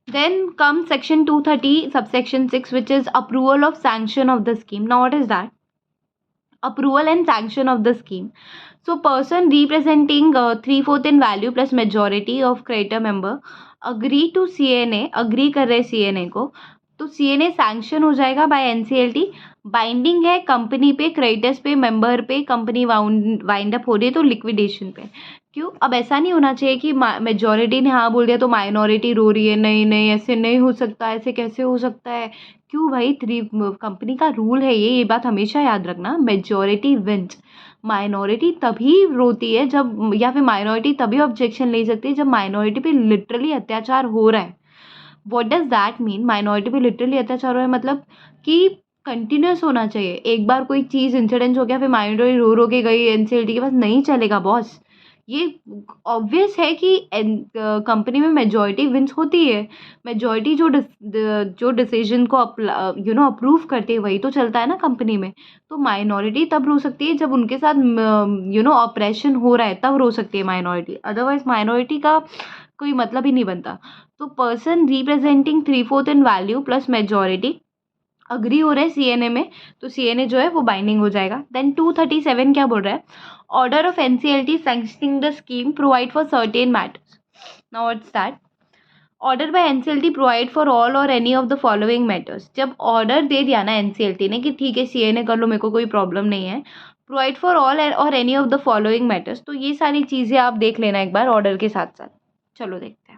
Then come section 230 subsection 6 which is approval of sanction of the scheme. Now what is that? Approval and sanction of the scheme. So person representing 3/4 in value plus majority of creditor member agree to CNA, agree कर रहे CNA को तो CNA sanction हो जाएगा bye NCLT, binding है company पे, creditors पे, member पे, कंपनी वाइंड अप हो रही है तो लिक्विडेशन पे। क्यों? अब ऐसा नहीं होना चाहिए कि मेजॉरिटी ने हाँ बोल दिया तो माइनॉरिटी रो रही है, नहीं नहीं ऐसे नहीं हो सकता, ऐसे कैसे हो सकता है। क्यों भाई? थ्री कंपनी का रूल है ये बात हमेशा याद रखना, मेजॉरिटी विंस। माइनॉरिटी तभी रोती है जब, या फिर माइनॉरिटी तभी ऑब्जेक्शन ले सकती है जब माइनॉरिटी पे लिटरली अत्याचार हो रहा है। What does that mean? Minority पे लिटरली अत्याचार हो रहा है मतलब कि कंटिन्यूअस होना चाहिए। एक बार कोई चीज़ इंसिडेंस हो गया फिर माइनॉरिटी रो रो के गई एनसीएलटी के पास, नहीं चलेगा बॉस। ये ऑब्वियस है कि कंपनी में मेजॉरिटी विंस होती है। मेजॉरिटी जो डिसीजन को अप्रूव करती है वही तो चलता है ना कंपनी में। तो माइनॉरिटी तब रो सकती है जब उनके साथ ऑपरेशन हो रहा है, तब रो सकती है माइनॉरिटी, अदरवाइज माइनॉरिटी का कोई मतलब ही नहीं बनता। तो पर्सन रिप्रेजेंटिंग 3/4 इन वैल्यू प्लस मेजॉरिटी अग्री हो रहे हैं सीएनए में, तो सीएनए जो है वो बाइंडिंग हो जाएगा। देन 237 क्या बोल रहा है? Order of NCLT sanctioning the scheme provide for certain matters. Now what's that? Order by NCLT provide for all or any of the following matters. जब ऑर्डर दे दिया ना एनसीएलटी ने कि ठीक है सीएनए कर लो, मेरे को कोई प्रॉब्लम नहीं है, provide for all or any of the following matters, तो ये सारी चीज़ें आप देख लेना एक बार ऑर्डर के साथ साथ। चलो देखते हैं।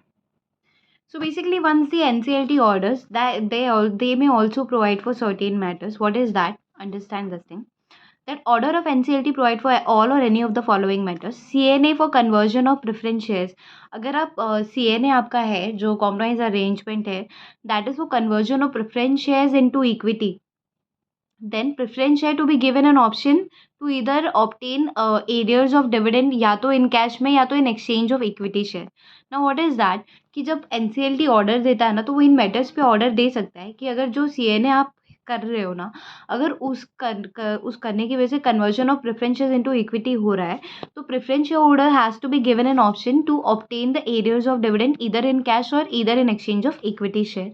So basically, once the NCLT orders that they may also provide for certain matters. What is that? Understand this thing. That order of NCLT provide for all or any of the following matters. CNA for conversion of preference shares. अगर आप CNA आपका है जो compromise arrangement है, that is for conversion of preference shares into equity. Then preference share to be given an option to either obtain arrears of dividend या तो in cash में या तो in exchange of equity share. Now what is that? कि जब NCLT order देता है ना तो वो इन मैटर्स पे ऑर्डर दे सकता है कि अगर जो सीएनए आप कर रहे हो ना, अगर उस करने की वजह से conversion of preferences into equity हो रहा है, तो preference share holder has to be given an option to obtain the arrears of dividend either in cash or either in exchange of equity share.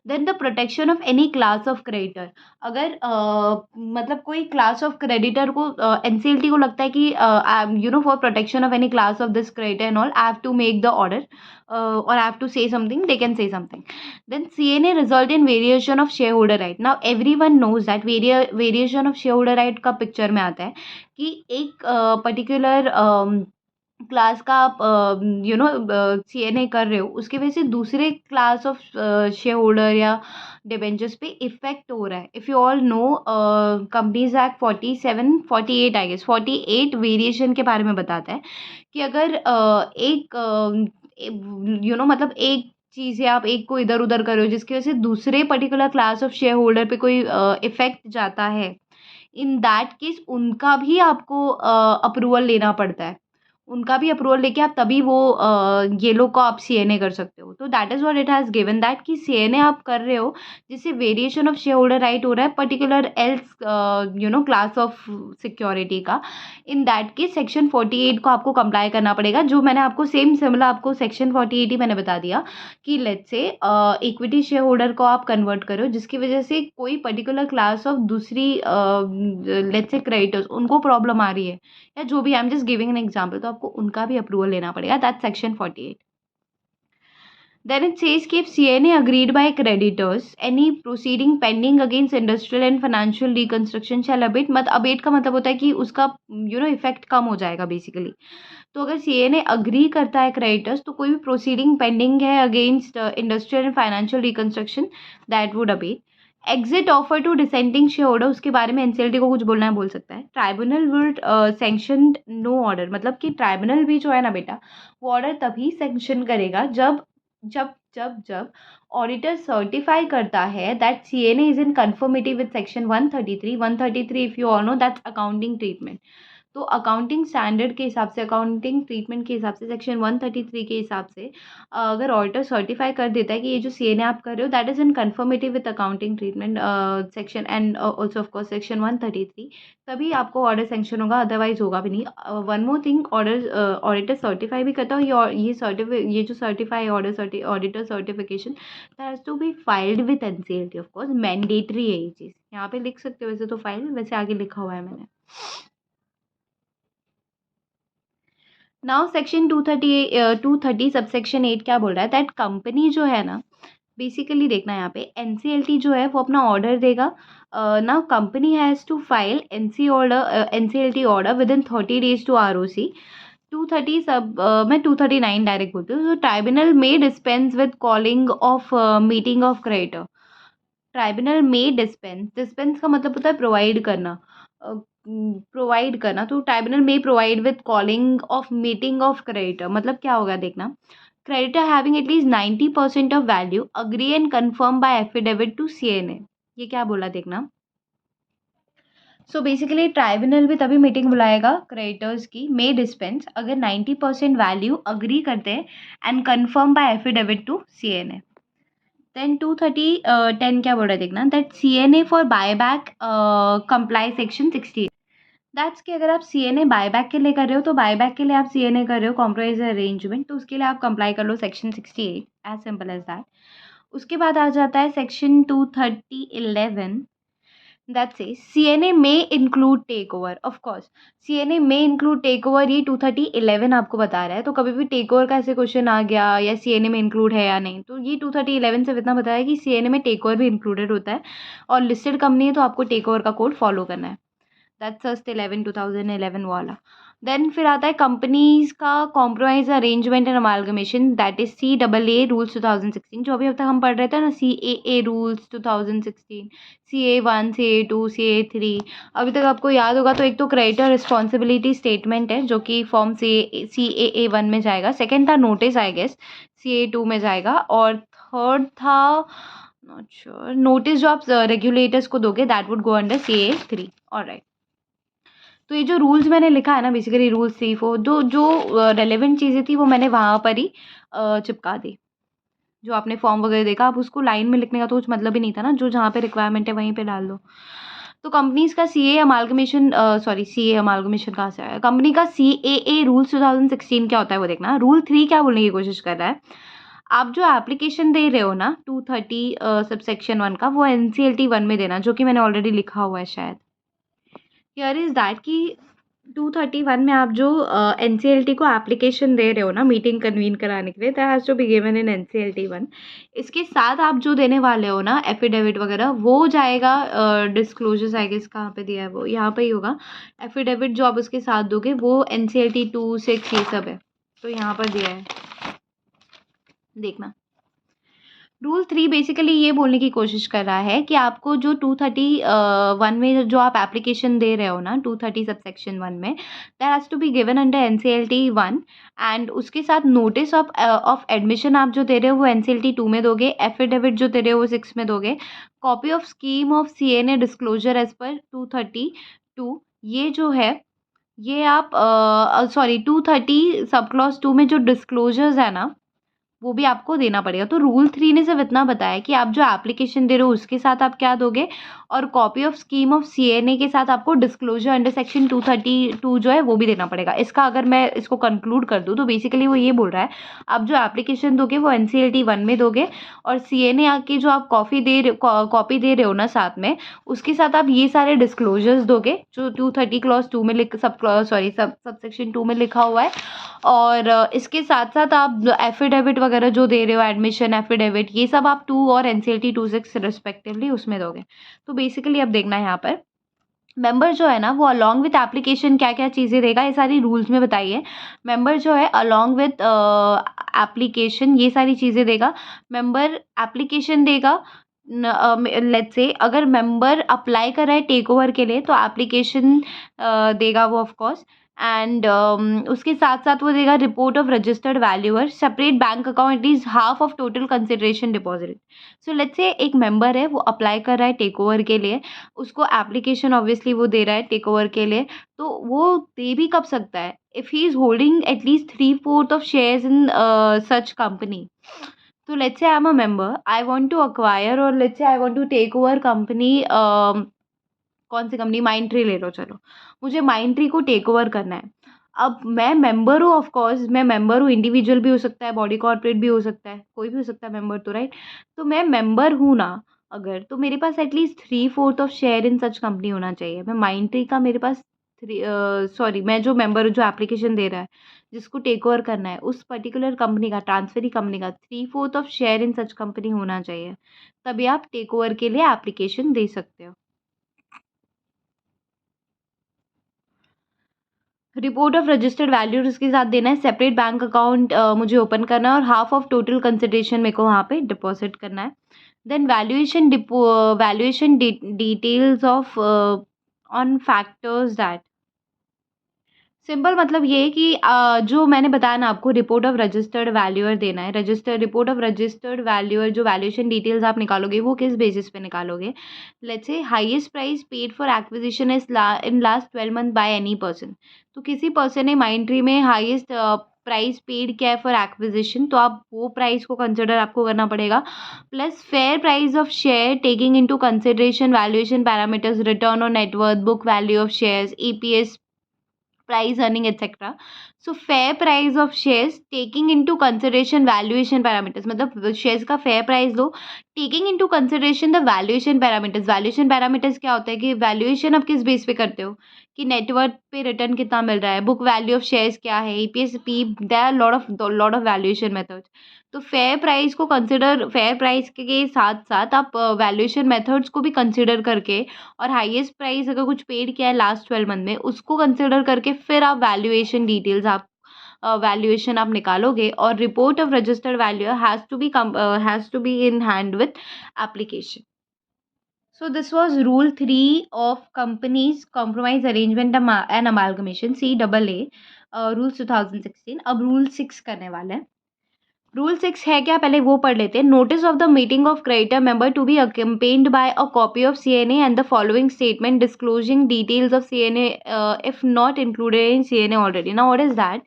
Then the protection of any class of creditor. अगर मतलब कोई class of creditor को NCLT को लगता है कि for protection of any class of this creditor and all I have to make the order or I have to say something, they can say something. Then CNA result in variation of shareholder right. Now everyone knows that variation of shareholder right का picture में आता है कि एक particular class का आप CNA कर रहे हो, उसकी वजह से दूसरे क्लास ऑफ शेयर होल्डर या डिबेंचर्स पे इफेक्ट हो रहा है। If you all know companies act 47 48 I guess 48 variation के बारे में बताता है कि अगर एक मतलब एक चीज़ है, आप एक को इधर उधर कर रहे हो जिसकी वजह से दूसरे particular class of share holder पे कोई इफेक्ट जाता है, इन दैट केस उनका भी आपको अप्रूवल लेना पड़ता है। उनका भी अप्रूवल लेके आप तभी वो ये लोग को आप सीएनए कर सकते हो। तो that is what it has given that कि सीएनए आप कर रहे हो जिससे variation of share holder right हो रहा है particular else class of security का। इन दैट केस सेक्शन 48 को आपको कंप्लाई करना पड़ेगा, जो मैंने आपको सेम सिमिलर आपको सेक्शन 48 ही मैंने बता दिया कि लेट्स से इक्विटी शेयर होल्डर को आप कन्वर्ट करो जिसकी वजह से कोई पर्टिकुलर क्लास ऑफ दूसरी लेट्स से क्रेडिटर्स उनको प्रॉब्लम आ रही है या जो भी, I am just giving an example, तो आपको उनका भी अप्रूवल लेना पड़ेगा। That section 48। Then it says कि if CNA agreed by creditors, any proceeding pending against industrial and financial reconstruction shall abate। मत abate का मतलब होता है कि उसका इफेक्ट कम हो जाएगा बेसिकली। तो अगर सीएनए अग्री करता है क्रेडिटर्स तो कोई भी प्रोसीडिंग पेंडिंग है against industrial and financial reconstruction, that would abate. Exit offer to dissenting share holder, उसके बारे में एनसीएलटी को कुछ बोलना है बोल सकता है। Tribunal would sanction no order, मतलब कि ट्राइब्यूनल भी जो है ना बेटा, वो ऑर्डर तभी सैंक्शन करेगा जब जब जब जब ऑडिटर सर्टिफाई करता है that CNA is in conformity with section 133 if you all no that's accounting treatment. तो अकाउंटिंग स्टैंडर्ड के हिसाब से, अकाउंटिंग ट्रीटमेंट के हिसाब से, सेक्शन 133 के हिसाब से अगर ऑडिटर सर्टिफाई कर देता है कि ये जो सीएनए आप कर रहे हो that is in conformity with accounting treatment section and also of course section 133, तभी आपको ऑर्डर सेंक्शन होगा, अदरवाइज होगा भी नहीं। One more thing, auditor certify भी करता हो, ये जो certify auditor certification has to be filed with NCLT, of course mandatory है ये चीज़। यहाँ पे लिख सकते हो वैसे तो फाइल, वैसे आगे लिखा हुआ है मैंने। नाउ सेक्शन 230 सबसेक्शन 8 क्या बोल रहा है दैट कंपनी जो है ना बेसिकली देखना यहाँ पे एनसीएलटी जो है वो अपना ऑर्डर देगा। Now company has to file NCLT order within 30 days to ROC. 230 सब मैं 239 डायरेक्ट बोलती हूँ। तो ट्राइब्यूनल में dispense with calling of meeting of creditor. Tribunal में डिस्पेंस का मतलब होता है प्रोवाइड करना। प्रोवाइड करना, तो ट्राइब्यूनल में provide with calling of meeting of creditor मतलब क्या होगा देखना। Creditor having at least 90% of value agree and confirm by affidavit to CNA. ये क्या बोला देखना। सो बेसिकली ट्राइब्यूनल भी तभी मीटिंग बुलाएगा क्रेडिटर्स की मे डिस्पेंस अगर 90% वैल्यू अग्री करते हैं and confirm by affidavit to CNA. Then 230 क्या बोल रहा है देखना, that CNA for buyback comply section 60। That's कि अगर आप सीएनए बायबैक के लिए कर रहे हो तो बायबैक के लिए आप सीएनए कर रहे हो कॉम्प्रोमाइज अरेंजमेंट, तो उसके लिए आप कंप्लाई कर लो section 68, as simple as that. उसके बाद आ जाता है सेक्शन 230(11) दैट से सीएनए में include take over. Of course CNA में इंक्लूड टेक ओवर, ये 230(11) आपको बता रहा है। तो कभी भी टेक ओवर का ऐसे क्वेश्चन आ गया या सीएनए में इंक्लूड है या नहीं, तो ये 230(11) से इतना बताया कि सीएनए में टेक ओवर भी इंक्लूडेड होता है और लिस्टेड कंपनी है तो आपको टेक ओवर का कोड फॉलो करना है। दैट्स जस्ट 2011 वाला। देन फिर आता है कंपनीज का compromise arrangement and amalgamation, that is CAA rules 2016, जो अभी अब तक हम पढ़ रहे थे ना, CAA rules 2016, CA1, CA2, CA3। अभी तक आपको याद होगा तो एक तो क्रेडिटर रिस्पॉन्सिबिलिटी स्टेटमेंट है जो कि फॉर्म CAA1 में जाएगा। सेकेंड था नोटिस आई गेस CA2 में जाएगा, और थर्ड था नॉट श्योर नोटिस जो आप रेगुलेटर्स को दोगे that would go under CA3। Alright, तो ये जो रूल्स मैंने लिखा है ना बेसिकली रूल्स 3-4 जो जो रेलेवेंट चीज़ें थी वो मैंने वहाँ पर ही चिपका दी। जो आपने फॉर्म वगैरह देखा आप उसको लाइन में लिखने का तो कुछ मतलब ही नहीं था ना, जो जहाँ पे रिक्वायरमेंट है वहीं पे डाल दो। तो कंपनीज का सीए अमालगमेशन कहाँ से आया, कंपनी का CAA रूल्स 2016 क्या होता है वो देखना। रूल 3 क्या बोलने की कोशिश कर रहा है, आप जो एप्लीकेशन दे रहे हो ना 230 सबसेक्शन 1 का, वो NCLT 1 में देना, जो कि मैंने ऑलरेडी लिखा हुआ है शायद। हियर इज दैट कि 231 में आप जो NCLT को एप्लीकेशन दे रहे हो ना मीटिंग कन्वीन कराने के लिए, that has to be given in NCLT 1। इसके साथ आप जो देने वाले हो ना एफिडेविट वगैरह वो जाएगा डिस्क्लोजर्स आई गेस कहाँ पे दिया है वो यहाँ पे ही होगा। एफिडेविट जो आप उसके साथ दोगे वो NCLT 2, 6 ये सब है, तो यहाँ पर दिया है देखना। रूल 3 बेसिकली ये बोलने की कोशिश कर रहा है कि आपको जो 231 में जो आप एप्लीकेशन दे रहे हो ना 230 सबसेक्शन 1 में, that has to be given under NCLT 1, and उसके साथ नोटिस ऑफ एडमिशन आप जो दे रहे हो वो NCLT 2 में दोगे, एफिडेविट जो दे रहे हो वो 6 में दोगे, copy of scheme of CNA disclosure as per 232 ये जो है ये आप 230 सब क्लॉज 2 में जो डिस्क्लोजर्स है ना वो भी आपको देना पड़ेगा। तो रूल 3 ने सिर्फ इतना बताया कि आप जो एप्लीकेशन दे रहे हो उसके साथ आप क्या दोगे, और copy of scheme of CNA के साथ आपको डिस्क्लोजर अंडर सेक्शन 232 जो है वो भी देना पड़ेगा। इसका अगर मैं इसको कंक्लूड कर दूँ तो बेसिकली वो ये बोल रहा है आप जो एप्लीकेशन दोगे वो NCLT 1 में दोगे, और CNA की जो आप कॉपी दे रहे हो ना साथ में, उसके साथ आप ये सारे डिस्क्लोजर्स दोगे जो 230 क्लॉज 2 में सब सेक्शन 2 में लिखा हुआ है। और इसके साथ साथ आप एफिडेविट वगैरह जो दे रहे हो एडमिशन एफिडेविट ये सब आप 2 और NCLT 2-6 रिस्पेक्टिवली उसमें दोगे। तो बेसिकली अब देखना है यहाँ पर मेंबर जो है ना वो अलॉन्ग विथ एप्लीकेशन क्या क्या चीज़ें देगा, ये सारी रूल्स में बताइए। मेंबर जो है अलॉन्ग विथ एप्लीकेशन ये सारी चीज़ें देगा। मेंबर एप्लीकेशन देगा, लेट्स से अगर मेंबर अप्लाई कर रहा है टेक ओवर के लिए तो एप्लीकेशन देगा वो ऑफ कोर्स, एंड उसके साथ साथ वो देगा report of registered valuer, separate bank account at least half of total consideration deposit. So let's से एक मेंबर है वो अप्लाई कर रहा है टेक ओवर के लिए, उसको एप्लीकेशन ऑब्वियसली वो दे रहा है टेक ओवर के लिए, तो वो दे भी कब सकता है if he is holding at least 3/4 of shares in such company. तो let's say I am a member, I want to acquire, or let's say I want to take over company, कौन सी कंपनी, माइंडट्री ले लो चलो, मुझे Mindtree को take over करना है। अब मैं मेंबर हूँ ऑफ कोर्स, मैं मेंबर हूँ, इंडिविजुअल भी हो सकता है, बॉडी कॉर्पोरेट भी हो सकता है, कोई भी हो सकता है मेंबर तो, राइट। तो मैं मेंबर हूँ ना अगर, तो मेरे पास at least 3/4 of share in such company होना चाहिए। मैं माइंडट्री का मेरे पास मैं जो मेंबर जो एप्लीकेशन दे रहा है, जिसको टेक ओवर करना है, उस पर्टिकुलर कंपनी का, ट्रांसफरी कंपनी का 3/4 of share in such company होना चाहिए, तभी आप टेक ओवर के लिए एप्लीकेशन दे सकते हो। रिपोर्ट ऑफ रजिस्टर्ड वैल्यू उसके साथ देना है। सेपरेट बैंक अकाउंट मुझे ओपन करना है और हाफ ऑफ टोटल कंसिडरेशन मेरे को वहाँ पे डिपॉजिट करना है। Then valuation details of on factors that simple मतलब ये है कि जो मैंने बताया ना आपको, रिपोर्ट ऑफ रजिस्टर्ड वैल्यूअर देना है। रिपोर्ट ऑफ रजिस्टर्ड वैल्यूअर जो वैल्यूएशन डिटेल्स आप निकालोगे वो किस बेसिस पे निकालोगे? Let's say highest price paid for acquisition is in last 12 month by any person. तो किसी पर्सन ने माइंडट्री में हाईएस्ट प्राइस पेड किया है फॉर एक्विजिशन, तो आप वो प्राइस को कंसिडर आपको करना पड़ेगा, plus fair price of share taking into consideration valuation parameters, return on net worth, book value of shares, EPS, price earning etc. So fair price of shares taking into consideration valuation parameters, मतलब shares का fair price low, taking into consideration the valuation parameters. Valuation parameters क्या होता है कि valuation आप किस base पे करते हो कि नेटवर्थ पे रिटर्न कितना मिल रहा है, बुक वैल्यू ऑफ शेयर्स क्या है, EPS, P, there are lot of valuation methods. तो फेयर प्राइस के साथ साथ आप वैल्यूएशन मेथड्स को भी कंसिडर करके और हाईएस्ट प्राइस अगर कुछ पेड किया है लास्ट 12 मंथ में, उसको कंसिडर करके फिर आप वैल्यूएशन आप निकालोगे और report of registered value has to be in hand with application. So this was Rule 3 of Companies Compromise Arrangement and Amalgamation, CAA, Rules 2016। अब Rule 6 करने वाले हैं। रूल 6 है क्या, पहले वो पढ़ लेते हैं। Notice of the meeting of creditor member to be accompanied by a copy of CNA and the following statement disclosing details of CNA if not included in CNA already. Now what is that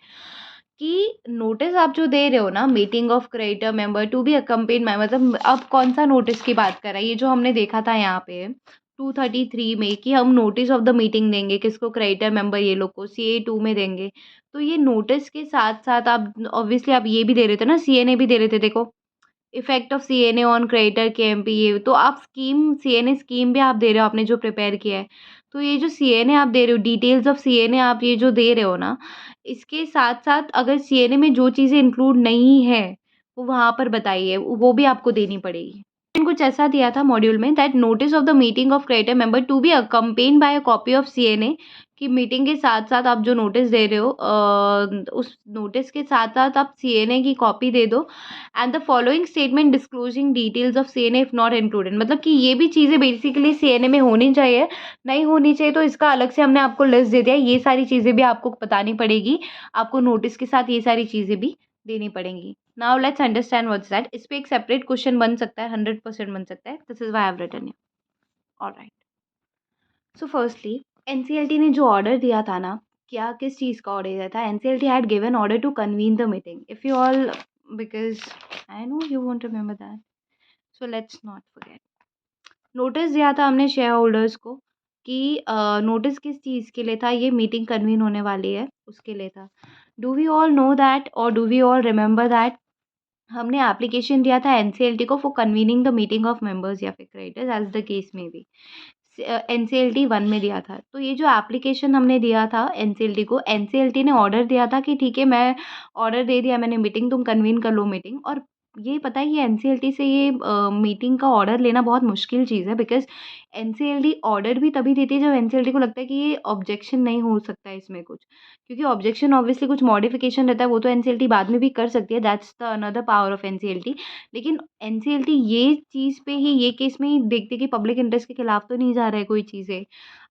कि notice आप जो दे रहे हो ना, meeting of creditor member to be accompanied by, मतलब अब कौन सा नोटिस की बात कर रहा है? ये जो हमने देखा था यहाँ पे 233 में कि हम नोटिस ऑफ द मीटिंग देंगे किसको, क्रेडिटर मेंबर ये लोग को, CA2 में देंगे। तो ये नोटिस के साथ साथ आप ऑब्वियसली आप ये भी दे रहे थे ना, सीएनए भी दे रहे थे। देखो, effect of CNA on creditor KMP, ये तो आप सीएनए स्कीम भी आप दे रहे हो, आपने जो प्रिपेयर किया है। तो ये जो सीएनए आप दे रहे हो, डिटेल्स ऑफ सीएनए आप ये जो दे रहे हो ना, इसके साथ साथ अगर सीएनए में जो चीज़ें इंक्लूड नहीं है वो वहाँ पर बताइए, वो भी आपको देनी पड़ेगी। कुछ ऐसा दिया था मॉड्यूल में, that notice of the meeting of creditor member to be accompanied by a copy of CNA, कि मीटिंग के साथ साथ आप जो नोटिस दे रहे हो उस नोटिस के साथ साथ आप सीएनए की कॉपी दे दो, and the following statement disclosing details of CNA if not included. मतलब कि ये भी चीज़ें बेसिकली सीएनए में होनी चाहिए, नहीं होनी चाहिए तो इसका अलग से हमने आपको लिस्ट दे दिया। ये सारी चीज़ें भी आपको बतानी पड़ेगी, आपको नोटिस के साथ ये सारी चीज़ें भी देनी पड़ेंगी। Now let's understand what's that. इस पे एक सेपरेट क्वेश्चन बन सकता है, 100% बन सकता है। This is why I have written it. Alright, so firstly NCLT ने जो ऑर्डर दिया था ना, क्या किस चीज़ का ऑर्डर दिया था? NCLT had given order to convene the meeting. If you all, because I know you won't remember that, so let's not forget. Notice दिया था हमने शेयर होल्डर्स को कि नोटिस किस चीज़ के लिए था, ये मीटिंग कन्वीन होने वाली है उसके लिए था। Do we all know that or do we all remember that हमने एप्लीकेशन दिया था एनसीएलटी को for convening the meeting of members या फिर क्रेडिटर्स एज द केस में भी, एनसीएलटी 1 में दिया था। तो ये जो एप्लीकेशन हमने दिया था एनसीएलटी को, एनसीएलटी ने ऑर्डर दिया था कि ठीक है, मैं ऑर्डर दे दिया मैंने मीटिंग, तुम कन्वीन कर लो मीटिंग। और ये पता है, ये एनसीएलटी से ये मीटिंग का ऑर्डर लेना बहुत मुश्किल चीज़ है, बिकॉज एनसीएलटी ऑर्डर भी तभी देती है जब एनसीएलटी को लगता है कि ये ऑब्जेक्शन नहीं हो सकता है इसमें कुछ, क्योंकि ऑब्जेक्शन ऑब्वियसली कुछ मॉडिफिकेशन रहता है, वो तो एनसीएलटी बाद में भी कर सकती है, that's the another power of NCLT. लेकिन एनसीएलटी ये चीज़ पे ही, ये केस में ही देखती है कि पब्लिक इंटरेस्ट के खिलाफ तो नहीं जा रहा है कोई चीज़ें।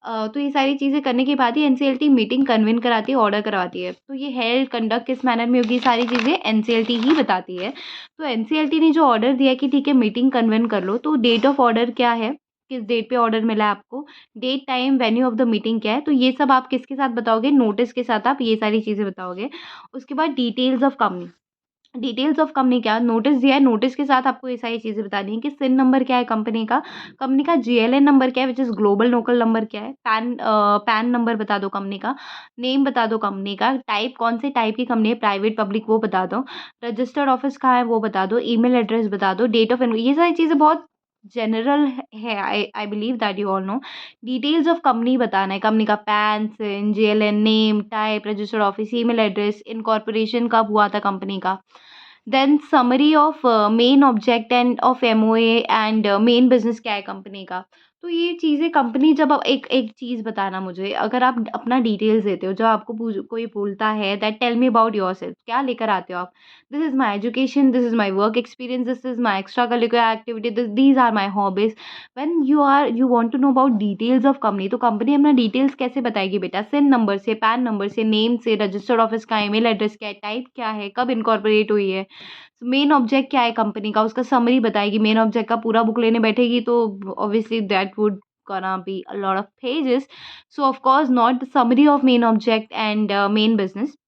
तो ये सारी चीज़ें करने के बाद ही एनसीएलटी मीटिंग कन्वेन कराती है, ऑर्डर करवाती है। तो ये हेल्ड, कंडक्ट किस मैनर में होगी, सारी चीज़ें एनसीएलटी ही बताती है। तो एनसीएलटी ने जो ऑर्डर दिया कि ठीक है मीटिंग कन्वेन कर लो, तो डेट ऑफ ऑर्डर क्या है, किस डेट पे ऑर्डर मिला है आपको, date, time, venue of the meeting क्या है, तो ये सब आप किसके साथ बताओगे, नोटिस के साथ आप ये सारी चीज़ें बताओगे। उसके बाद details of company, details of company क्या, नोटिस दिया है, नोटिस के साथ आपको ये सारी चीज़ें बतानी है कि सिन नंबर क्या है कंपनी का जीएलएन नंबर क्या है which is global local number क्या है, पैन नंबर बता दो कंपनी का, नेम बता दो कंपनी का, टाइप कौन से टाइप की कंपनी है, प्राइवेट पब्लिक वो बता दो, रजिस्टर्ड ऑफिस कहाँ है वो बता दो, ईमेल एड्रेस बता दो, डेट ऑफ, ये सारी चीज़ें बहुत जनरल है, I believe that you all know. Details of company बताना है, कंपनी का PAN, CIN, GLN, name, type, registered office, email address, incorporation कब हुआ था कंपनी का। Then summary of main object and of MOA and main business क्या है company का। तो ये चीज़ें कंपनी जब आप एक एक चीज़ बताना मुझे, अगर आप अपना डिटेल्स देते हो, जब आपको कोई बोलता है that tell me about yourself, क्या लेकर आते हो आप। This is my education, this is my work experience, this is my extra curricular activity, these are my hobbies. When you want to know about details of company, तो company अपना details कैसे बताएगी बेटा, सिन नंबर से, PAN number से, name से, registered office का email address क्या है, टाइप क्या है, कब इनकॉर्पोरेट हुई है, मेन ऑब्जेक्ट क्या है कंपनी का, उसका समरी बताएगी। मेन ऑब्जेक्ट का पूरा बुक लेने बैठेगी तो obviously that would gonna be a lot of pages, so of course not the summary of main object and main business.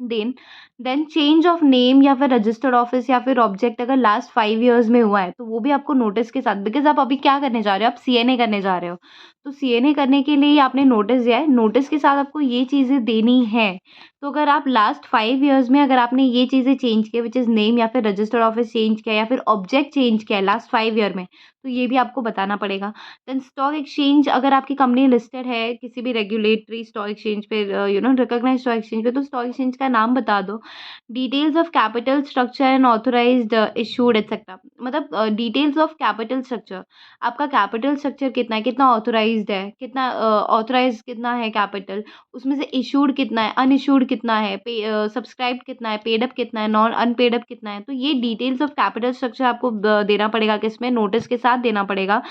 Then then change of name या फिर रजिस्टर्ड ऑफिस या फिर object अगर लास्ट 5 इयर्स में हुआ है तो वो भी आपको नोटिस के साथ, बिकॉज़ आप अभी क्या करने जा रहे हो, आप सीएनए करने जा रहे हो। तो सीएनए करने के लिए आपने नोटिस दिया है, नोटिस के साथ आपको ये चीज़ें देनी है। तो अगर आप लास्ट 5 इयर्स में अगर आपने ये चीज़ें चेंज की, व्हिच इज़ नेम या फिर रजिस्टर्ड ऑफिस चेंज किया या फिर ऑब्जेक्ट चेंज किया है लास्ट 5 ईयर में, तो ये भी आपको बताना पड़ेगा। देन स्टॉक एक्सचेंज, अगर आपकी कंपनी लिस्टेड है किसी भी रेगुलेटरी स्टॉक एक्सचेंज पे, रिकॉग्नाइज्ड स्टॉक एक्सचेंज पे, तो स्टॉक एक्सचेंज का नाम बता दो। Details of capital structure and authorised issued etcetera, मतलब डिटेल्स ऑफ कैपिटल स्ट्रक्चर, आपका कैपिटल स्ट्रक्चर कितना है, कितना ऑथराइज्ड है, कितना ऑथराइज्ड कितना है कैपिटल, उसमें से इशूड कितना है, अनइशूड कितना है, सब्सक्राइब कितना है, पेड अप कितना है, नॉन अनपेड अप कितना है। तो ये डिटेल्स ऑफ कैपिटल स्ट्रक्चर आपको देना पड़ेगा, किसमें, नोटिस के साथ देना पड़ेगा।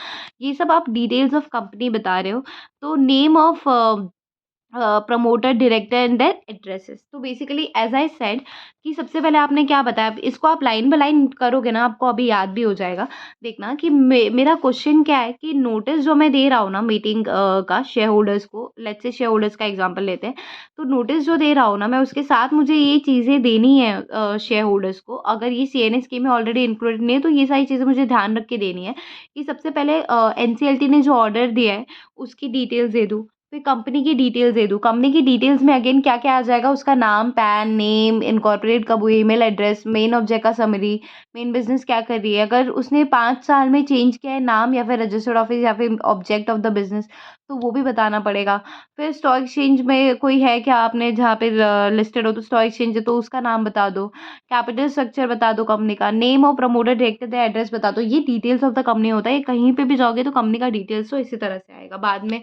ये सब आप डिटेल्स ऑफ कंपनी बता रहे हो। तो name of promoter, director and their addresses. तो बेसिकली एज आई सेड कि सबसे पहले आपने क्या बताया, इसको आप लाइन बाय लाइन करोगे ना, आपको अभी याद भी हो जाएगा। देखना कि मेरा क्वेश्चन क्या है कि नोटिस जो मैं दे रहा हूँ ना मीटिंग का शेयर होल्डर्स को, लेट्स से शेयर होल्डर्स का एग्जांपल लेते हैं। तो नोटिस जो दे रहा हूँ ना मैं, उसके साथ मुझे ये चीज़ें देनी है शेयर होल्डर्स को। अगर ये सीएनए स्कीम में ऑलरेडी इंक्लूडेड नहीं है तो ये सारी चीज़ें मुझे ध्यान रख के देनी है कि सबसे पहले एनसीएलटी ने जो ऑर्डर दिया है उसकी डिटेल्स दे दूँ, फिर कंपनी की डिटेल्स दे दूँ। कंपनी की डिटेल्स में अगेन क्या-क्या आ जाएगा, उसका नाम, पैन, नेम, इनकॉर्पोरेट कब हुई, ईमेल एड्रेस, मेन ऑब्जेक्ट का समरी, मेन बिज़नेस क्या कर रही है। अगर उसने 5 साल में चेंज किया है नाम या फिर रजिस्टर्ड ऑफिस या फिर ऑब्जेक्ट ऑफ द बिज़नेस, तो वो भी बताना पड़ेगा। फिर स्टॉक एक्सचेंज में कोई है क्या आपने जहाँ पे लिस्टेड हो, तो स्टॉक एक्सचेंज है तो उसका नाम बता दो। कैपिटल स्ट्रक्चर बता दो कंपनी का, name of promoter, director, the address बता दो। ये डिटेल्स ऑफ द कंपनी होता है। ये कहीं पे भी जाओगे तो कंपनी का डिटेल्स तो इसी तरह से आएगा। बाद में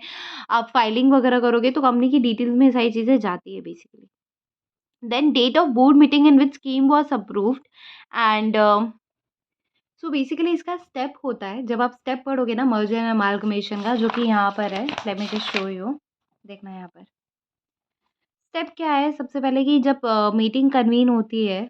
आप फाइलिंग वगैरह करोगे तो कंपनी की डिटेल्स में ये सारी चीज़ें जाती है basically. Then date of board meeting in which scheme was approved and so basically इसका स्टेप होता है, जब आप स्टेप पढ़ोगे ना मर्जर एंड अमाल्गमेशन का, जो कि यहाँ पर है, late me just show you. देखना यहाँ पर स्टेप क्या है, सबसे पहले कि जब मीटिंग कन्वीन होती है,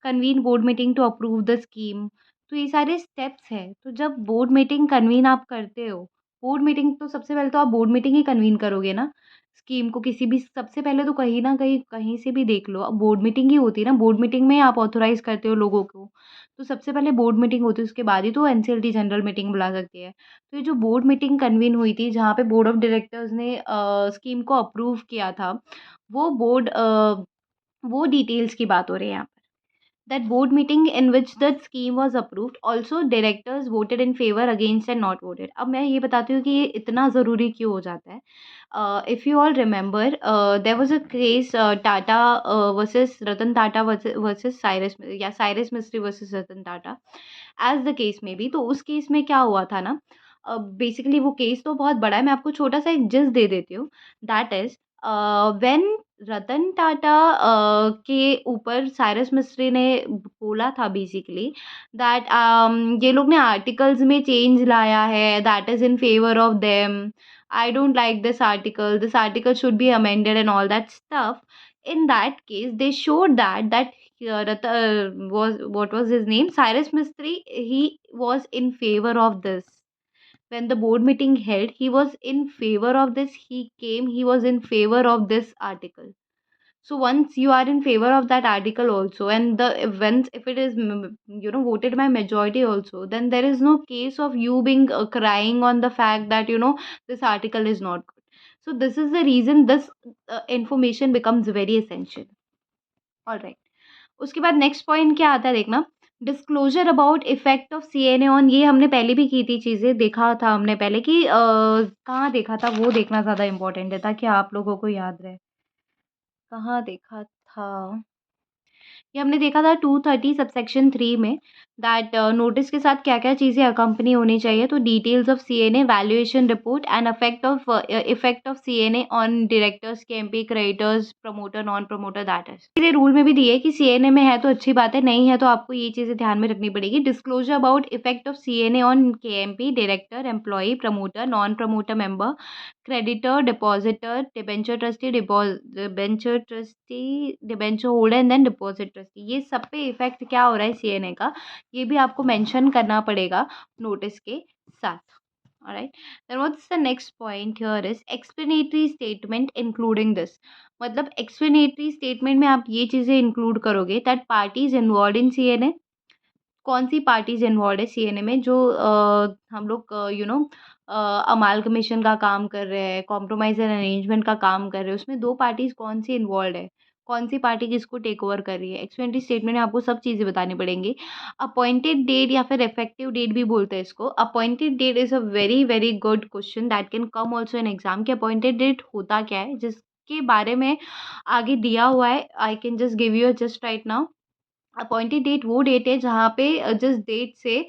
convene board meeting to approve the scheme, तो ये सारे स्टेप्स हैं। तो जब बोर्ड मीटिंग कन्वीन आप करते हो, बोर्ड मीटिंग तो सबसे पहले तो आप बोर्ड मीटिंग ही कन्वीन करोगे ना, स्कीम को किसी भी, सबसे पहले तो कहीं न कहीं कहीं से भी देख लो, अब बोर्ड मीटिंग ही होती है ना, बोर्ड मीटिंग में आप ऑथराइज़ करते हो लोगों को। तो सबसे पहले बोर्ड मीटिंग होती है, उसके बाद ही तो एनसीएलटी जनरल मीटिंग बुला सकती है। तो ये जो बोर्ड मीटिंग कन्वीन हुई थी, जहाँ पे बोर्ड ऑफ डायरेक्टर्स ने स्कीम को अप्रूव किया था, वो वो डिटेल्स की बात हो रही है यहाँ। That board meeting in which the scheme was approved, also directors voted in favor, against and not voted। अब मैं ये बताती हूँ कि ये इतना ज़रूरी क्यों हो जाता है। If you all remember, there was a case, Tata versus Ratan Tata versus Cyrus, या Cyrus Mistry versus Ratan Tata, as the case में बी। तो उस केस में क्या हुआ था ना, बेसिकली वो केस तो बहुत बड़ा है, मैं आपको छोटा-सा एक जिस्ट दे देती हूँ। That is when Ratan Tata के ऊपर साइरस मिस्त्री ने बोला था बेसिकली दैट ये लोग ने आर्टिकल्स में चेंज लाया है, that is in favour of them, I don't like this article should be amended and all that stuff. In that case they showed that was, what was his name, Cyrus Mistry, he was in favor of this. When the board meeting held, he was in favor of this, he was in favor of this article. So once you are in favor of that article also, and the events, if it is voted by majority also, then there is no case of you being crying on the fact that this article is not good. So this is the reason this information becomes very essential. All right. उसके बाद next point क्या आता है देखना। Disclosure about effect of CNA on, ये हमने पहले भी की थी चीज़ें, देखा था हमने पहले कि कहाँ देखा था वो देखना ज़्यादा इम्पोर्टेंट है ताकि आप लोगों को याद रहे। कहाँ देखा था? ये हमने देखा था 230 सबसेक्शन 3 में, दैट नोटिस के साथ क्या-क्या चीज़ें अकम्पनी होनी चाहिए। तो details of CNA, valuation report and effect of CNA on directors, KMP, creditors, promoter, non promoter, that is. ये रूल में भी दिए है कि सीएनए में है तो अच्छी बात है, नहीं है तो आपको ये चीज़ें ध्यान में रखनी पड़ेगी। Disclosure about effect of CNA on KMP, director, employee, promoter, non promoter member, creditor, depositor, debenture holder and then deposit trustee, ये सब पे इफेक्ट क्या हो रहा है सीएनए का, ये भी आपको मेंशन करना पड़ेगा नोटिस के साथ। Alright, then what's the next point here is explanatory statement including this. मतलब एक्सप्लेनेटरी स्टेटमेंट में आप ये चीज़ें इंक्लूड करोगे that parties involve in CNA, कौन सी पार्टीज इन्वॉल्व है सीएनए में, जो हम लोग अमालगमेशन का काम कर रहे हैं, कॉम्प्रोमाइज़ एंड अरेंजमेंट का काम कर रहे हैं, उसमें 2 पार्टीज़ कौन सी इन्वॉल्वड है, कौन सी पार्टी किसको टेक ओवर कर रही है। एक्सप्लेनेटरी स्टेटमेंट में आपको सब चीज़ें बतानी पड़ेंगी। अपॉइंटेड डेट या फिर इफेक्टिव डेट भी बोलते हैं इसको। Appointed that is a very, very good question that can come also in exam कि अपॉइंटेड डेट होता क्या है, जिसके बारे में आगे दिया हुआ है। I can just give you just right now. Appointed date वो डेट है जहाँ पे जिस डेट से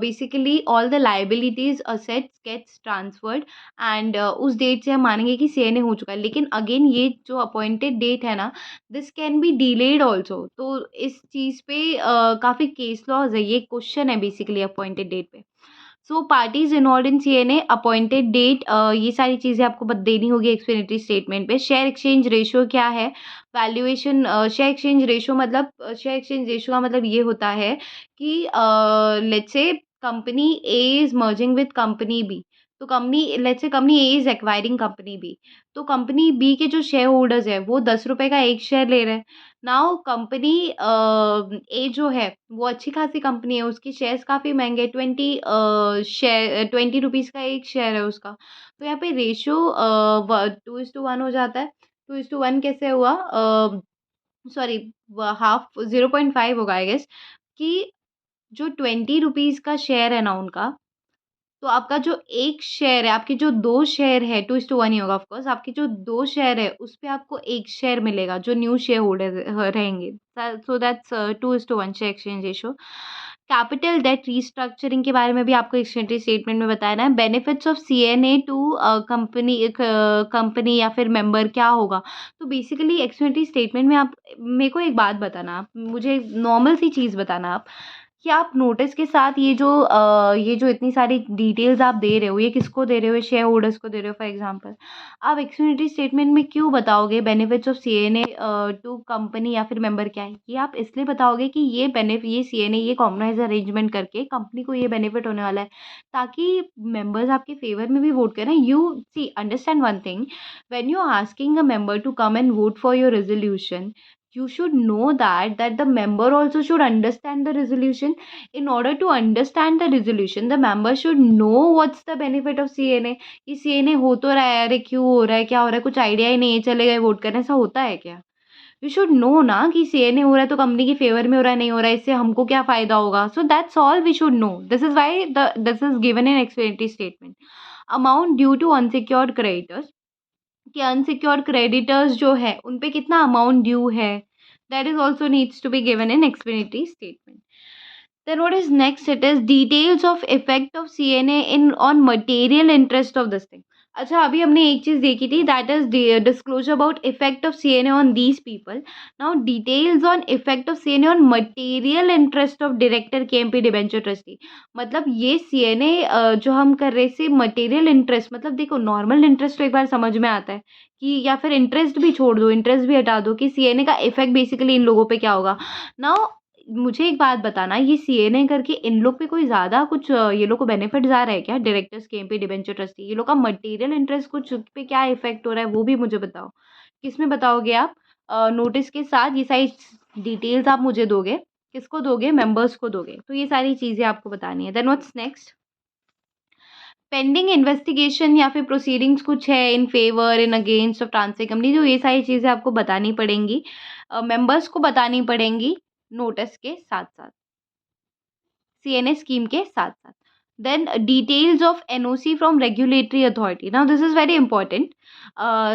basically all the liabilities assets gets transferred and उस डेट से हम मानेंगे कि सीएनए हो चुका है। लेकिन अगेन ये जो अपॉइंटेड डेट है ना, this can be delayed also. तो इस चीज़ पे काफ़ी केस लॉज है, ये क्वेश्चन है बेसिकली अपॉइंटेड डेट पे। So parties involve in CNA, appointed date, ये सारी चीज़ें आपको देनी होगी एक्सप्लेनेटरी स्टेटमेंट पे। शेयर एक्सचेंज रेशियो क्या है, वैल्यूएशन, शेयर एक्सचेंज रेशियो मतलब शेयर एक्सचेंज रेशियो का मतलब ये होता है कि let's say company A is merging with company B, तो company A is acquiring company B, तो कंपनी बी के जो शेयर होल्डर्स है वो 10 रुपए का एक शेयर ले रहे हैं। नाउ कंपनी ए जो है वो अच्छी खासी कंपनी है, उसकी शेयर्स काफ़ी महंगे, 20 रुपीज़ का एक शेयर है उसका। तो यहाँ पे रेशियो 2:1 हो जाता है। 2:1 कैसे हुआ, सॉरी, हाफ 0.5 होगा आई गेस, कि जो 20 रुपीज़ का शेयर है ना उनका, तो आपका जो एक शेयर है, आपके जो 2 शेयर है, 2:1 ही होगा ऑफ कोर्स, आपके जो 2 शेयर है, उसपे आपको 1 शेयर मिलेगा, जो न्यू शेयर होल्डर रहेंगे। So that's 2:1 share exchange ratio. Capital debt restructuring के बारे में भी आपको एक्सचेंज स्टेटमेंट में बताना है। Benefits of CNA to company या फिर मेंबर क्या होगा? तो बेसिकली एक्सचेंज स्टेटमेंट में आप मेरे को एक बात बताना, आप मुझे नॉर्मल सी चीज़ बताना आप, कि आप नोटिस के साथ ये जो इतनी सारी डिटेल्स आप दे रहे हो, ये किसको दे रहे हो? शेयर होल्डर्स को दे रहे हो फॉर एग्जांपल। आप एक्सप्लेनेटरी स्टेटमेंट में क्यों बताओगे benefits of CNA to company या फिर मेंबर क्या है? ये आप इसलिए बताओगे कि ये सीएनए, ये कॉम्प्रोमाइज़ अरेंजमेंट करके कंपनी को ये बेनिफिट होने वाला है, ताकि मेंबर्स आपके फेवर में भी वोट करें। You see understand one thing, when you are asking a member to come and vote for your resolution, you should know that the member also should understand the resolution. In order to understand the resolution, the member should know what's the benefit of CNA. ये CNA हो तो रहा है, अरे क्यों हो रहा है, क्या हो रहा है, कुछ आइडिया ही नहीं है, चले गए वोट करने, ऐसा होता है क्या? यू शुड नो ना कि सीएनए हो रहा है तो कंपनी के फेवर में हो रहा है, नहीं हो रहा है, इससे हमको क्या फायदा होगा। So that's all we should know, this is given in explanatory statement. Amount due to unsecured creditors, कि अनसिक्योर्ड क्रेडिटर्स जो है उन पे कितना अमाउंट ड्यू है, that is also needs to be given in explanatory statement. Then what is next, it is details of effect of CNA in on material interest of this thing. अच्छा, अभी हमने एक चीज देखी थी, that is disclosure about effect of CNA on these people. Now details on effect of CNA on material interest of director KMP debenture trustee. मतलब ये CNA जो हम कर रहे से मटेरियल इंटरेस्ट, मतलब देखो नॉर्मल इंटरेस्ट तो एक बार समझ में आता है कि, या फिर इंटरेस्ट भी छोड़ दो, इंटरेस्ट भी हटा दो, कि सीएनए का इफेक्ट बेसिकली इन लोगों पे क्या होगा। नाउ मुझे एक बात बताना, ये सीएनए करके इन लोग पे कोई ज़्यादा कुछ ये लोग को बेनिफिट्स आ रहा है क्या? डायरेक्टर्स, केएमपी, डिबेंचर ट्रस्टी, ये लोग का मटेरियल इंटरेस्ट कुछ पे क्या इफेक्ट हो रहा है, वो भी मुझे बताओ। किसमें बताओगे आप? नोटिस के साथ ये सारी डिटेल्स आप मुझे दोगे, किसको दोगे? मेंबर्स को दोगे। तो ये सारी चीज़ें आपको बतानी है। Then what's next, pending investigation या फिर प्रोसीडिंग्स कुछ है in favour, in against of transfer company, जो ये सारी चीज़ें आपको बतानी पड़ेंगी, मेंबर्स को बतानी पड़ेंगी नोटिस के साथ साथ। CNA स्कीम के साथ साथ। Then details of NOC from regulatory authority, now this is very important.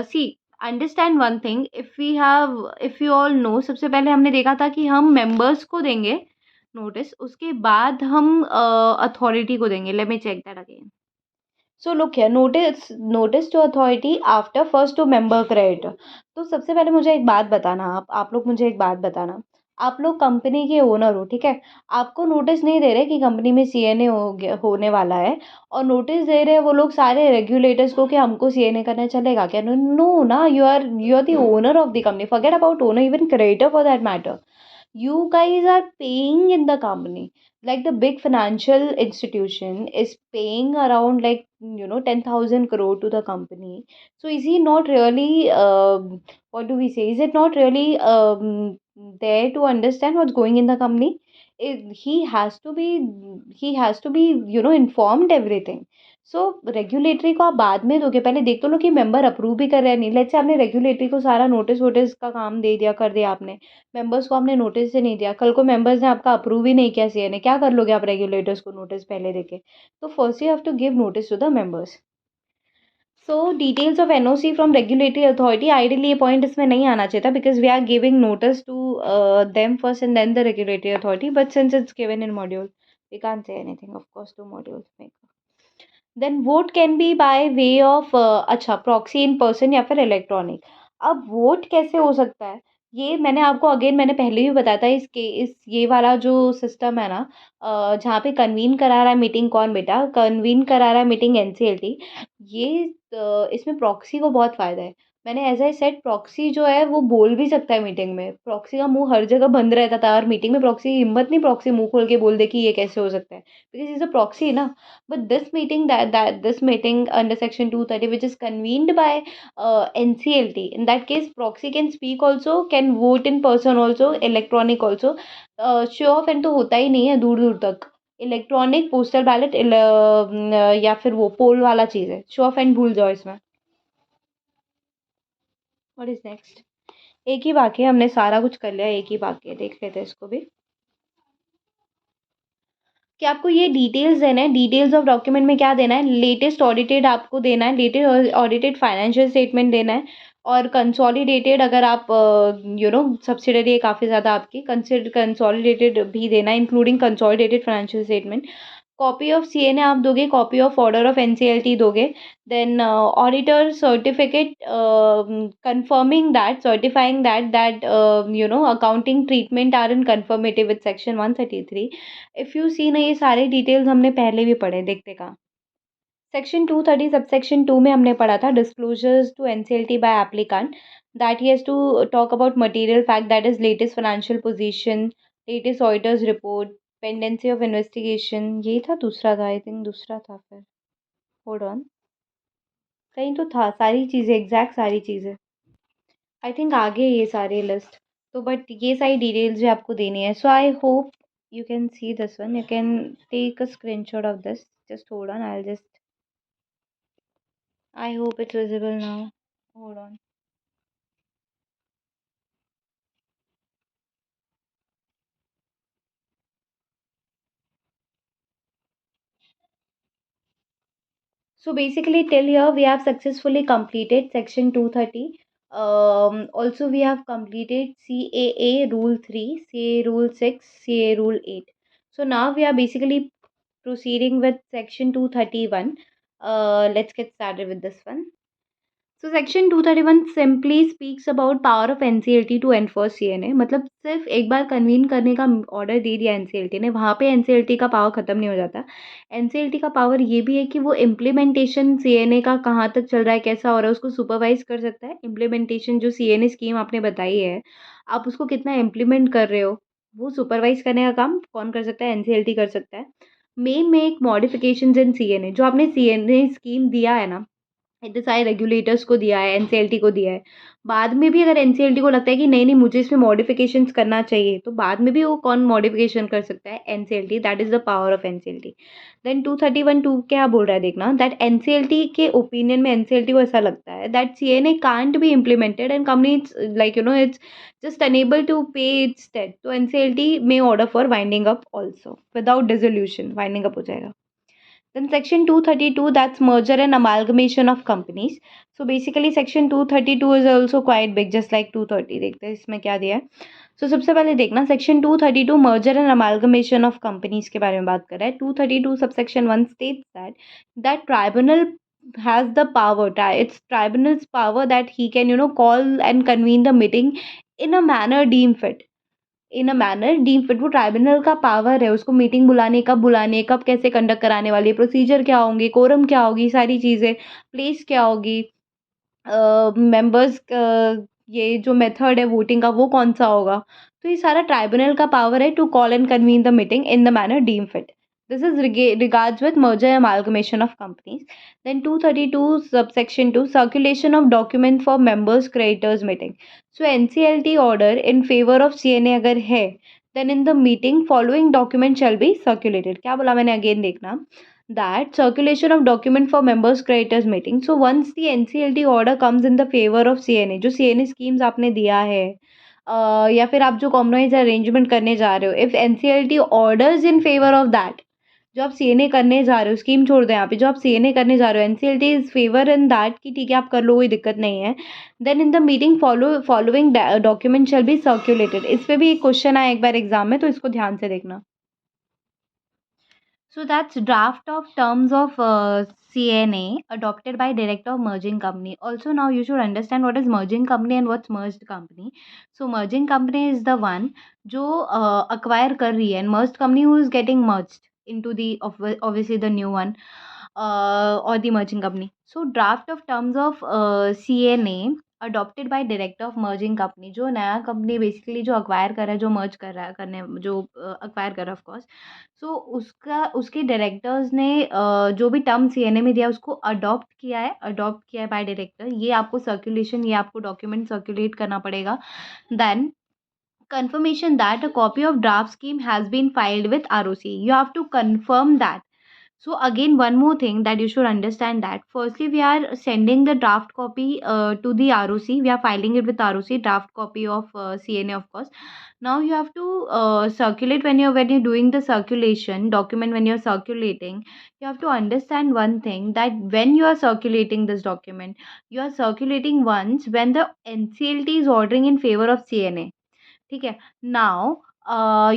See understand one thing, if you all know, सबसे पहले हमने देखा था कि हम मेंबर्स को देंगे नोटिस, उसके बाद हम अथॉरिटी को देंगे। Let me check that again. So look here, notice to authority after first to member creditor. तो सबसे पहले मुझे एक बात बताना, आप लोग मुझे एक बात बताना, आप लोग कंपनी के ओनर हो, ठीक है? आपको नोटिस नहीं दे रहे कि कंपनी में CNA होने वाला है, और नोटिस दे रहे हैं वो लोग सारे रेगुलेटर्स को कि हमको CNA करना चलेगा क्या? नो नो ना, you are the owner of the company, forget about owner, even creditor for that matter. You guys are paying in the company, like the big financial institution is paying around, like, 10,000 crore to the company. So is he not really, what do we say, is it not really there to understand what's going in the company? He has to be informed everything. So regulatory को आप बाद में दोगे, पहले देख तो लो कि member approve भी कर रहे हैं नहीं। लेट्स से आपने रेगुलेटरी को सारा नोटिस वोटिस का काम दे दिया, कर दिया आपने, मेंबर्स को आपने नोटिस ही नहीं दिया, कल को मेंबर्स ने आपका अप्रूव ही नहीं किया CNA, क्या कर लोगे आप रेगुलेटर्स को नोटिस पहले देके? तो first you have to give notice to the members. So details of NOC from regulatory authority, ideally ये पॉइंट इसमें नहीं आना चाहिए था, because we are giving notice to them first and then the regulatory authority, but since it's given in module we can't say anything of course to modules में। Then vote can be by way of, अच्छा, proxy in person या फिर electronic. अब vote कैसे हो सकता है, ये मैंने आपको अगेन मैंने पहले भी बताया था, इस ये वाला जो सिस्टम है ना, जहाँ पे कन्वीन करा रहा है मीटिंग, कौन बेटा कन्वीन करा रहा है मीटिंग? NCLT। ये इसमें प्रॉक्सी को बहुत फ़ायदा है। मैंने एज आई सेड, प्रॉक्सी जो है वो बोल भी सकता है मीटिंग में, प्रॉक्सी का मुंह हर जगह बंद रहता था, और मीटिंग में प्रॉक्सी की हिम्मत नहीं प्रॉक्सी मुंह खोल के बोल दे कि ये कैसे हो सकता है, बिकॉज इज अ प्रॉक्सी ना। But this meeting under section 230, which is convened by NCLT, in that case proxy can speak also, can vote in person also, electronic also। Show off and तो होता ही नहीं है दूर दूर तक, electronic postal ballot या फिर वो पोल वाला चीज़ है, शो ऑफ एंड भूल जाओ इसमें। What is next? एक ही बाकी है, हमने सारा कुछ कर लिया, एक ही बाकी है, देख लेते हैं इसको भी। कि आपको ये डिटेल्स देना है, डिटेल्स ऑफ डॉक्यूमेंट में क्या देना है, लेटेस्ट ऑडिटेड आपको देना है, लेटेस्ट ऑडिटेड फाइनेंशियल स्टेटमेंट देना है, और कंसोलिडेटेड, अगर आप सब्सिडरी है काफ़ी ज़्यादा आपकी, कंसोलिडेटेड भी देना है, including consolidated financial statement. Copy of CNA आप दोगे, copy of order of NCLT दोगे, then auditor certificate confirming that, certifying that accounting treatment are in conformity with section 133। If you see ना, ये सारे डिटेल्स हमने पहले भी पढ़े, देखते कहाँ। सेक्शन 230 सबसेक्शन 2 में हमने पढ़ा था disclosures to NCLT by applicant, that he has to talk about material fact, that is latest financial position, latest auditors report, pendency of investigation, यही था, दूसरा था, आई थिंक दूसरा था, फिर होल्ड ऑन, कहीं तो था, सारी चीज़ें एग्जैक्ट सारी चीज़ें, आई थिंक आगे है ये सारे लिस्ट। तो बट ये सारी डिटेल्स भी आपको देनी है, so I hope you can see this one, you can take a screenshot of this, just hold on, I'll just, I hope it's visible now, hold on। So basically till here we have successfully completed section 230, also we have completed CAA rule 3, CAA rule 6, CAA rule 8। So now we are basically proceeding with section 231। Let's get started with this one। So section 231 simply speaks about power of NCLT to enforce CNA। मतलब सिर्फ एक बार convene करने का order दे दिया NCLT ने, वहाँ पे NCLT का पावर ख़त्म नहीं हो जाता। NCLT का पावर ये भी है कि वो इम्प्लीमेंटेशन CNA का कहाँ तक चल रहा है, कैसा हो रहा है, उसको सुपरवाइज कर सकता है। इम्प्लीमेंटेशन जो CNA स्कीम आपने बताई है, आप उसको कितना इम्प्लीमेंट कर रहे हो, वो सुपरवाइज करने का काम कौन कर सकता है? NCLT कर सकता है। मे मेक मॉडिफिकेशंस इन CNA, जो आपने CNA स्कीम दिया है ना, इतने सारे रेगुलेटर्स को दिया है, एनसीएलटी को दिया है। बाद में भी अगर एनसीएलटी को लगता है कि नहीं, नहीं मुझे इसमें मॉडिफ़िकेशंस करना चाहिए, तो बाद में भी वो कौन मॉडिफ़िकेशन कर सकता है? NCLT, that is the power of NCLT. Then 231(2) क्या बोल रहा है देखना, दैट एनसीएलटी के ओपिनियन में एनसीएलटी को ऐसा लगता है that CNA can't be implemented and companies like it's just unable to pay its debt, तो NCLT may order for winding up also without dissolution, winding up हो जाएगा। Then section 232, that's merger and amalgamation of companies. So basically section 232 is also quite big, just like 230. देखते हैं इसमें क्या दिया है. So सबसे पहले देखना section 232 merger and amalgamation of companies के बारे में बात कर रहा है. 232 subsection 1 states that tribunal has the power, it's tribunal's power that he can call and convene the meeting in a manner deemed fit. In a manner deem fit, वो tribunal का power है उसको मीटिंग बुलाने, कब बुलाने, कब कैसे conduct कराने वाली है, प्रोसीजर क्या होंगे, कोरम क्या होगी, सारी चीज़ें, प्लेस क्या होगी, मेंबर्स ये जो मेथड है वोटिंग का वो कौन-सा होगा। तो ये सारा ट्राइब्यूनल का पावर है to call and convene the meeting in the manner deem fit. This is regards with merger amalgamation of companies. Then 232 subsection 2 circulation of document for members creditors meeting. So NCLT order in favour of CNA अगर है, then in the meeting following document shall be circulated. क्या बोला मैंने, again देखना, that circulation of document for members creditors meeting. So once the NCLT order comes in the favor of CNA, जो CNA schemes आपने दिया है या फिर आप जो कॉम्प्रोमाइज अरेंजमेंट करने जा रहे हो, if NCLT orders in favour of that, जो आप सीएनए करने जा रहे हो, स्कीम छोड़ दें यहाँ पे, जो आप सीएनए करने जा रहे हो, NCLT is favour in that कि ठीक है आप कर लो, कोई दिक्कत नहीं है, then in the meeting following document shall be circulated. इस पे भी एक क्वेश्चन आया एक बार एग्जाम में, तो इसको ध्यान से देखना। So that's draft of terms of CNA adopted by director of merging company. Also now you should understand what is merging company and what's merged company. So merging company is the one जो acquire कर रही है, and merged company who is getting merged into the obviously the new one or the merging company. So draft of terms of CNA adopted by director of merging company, जो नया company basically जो acquire कर रहा है, जो मर्ज कर रहा है, करने जो अक्वायर कर रहा है ऑफ कोर्स, सो उसका उसके डायरेक्टर्स ने जो भी टर्म सीएनए में दिया उसको अडॉप्ट किया है बाय डायरेक्टर। ये आपको सर्कुलेशन, ये आपको डॉक्यूमेंट सर्कुलेट करना पड़ेगा। Then confirmation that a copy of draft scheme has been filed with ROC. You have to confirm that. So again, one more thing that you should understand, that firstly we are sending the draft copy to the ROC. We are filing it with ROC, draft copy of CNA of course. Now you have to circulate, when you're doing the circulation document, when you're circulating, you have to understand one thing, that when you are circulating this document, you are circulating once when the NCLT is ordering in favor of CNA. ठीक है, now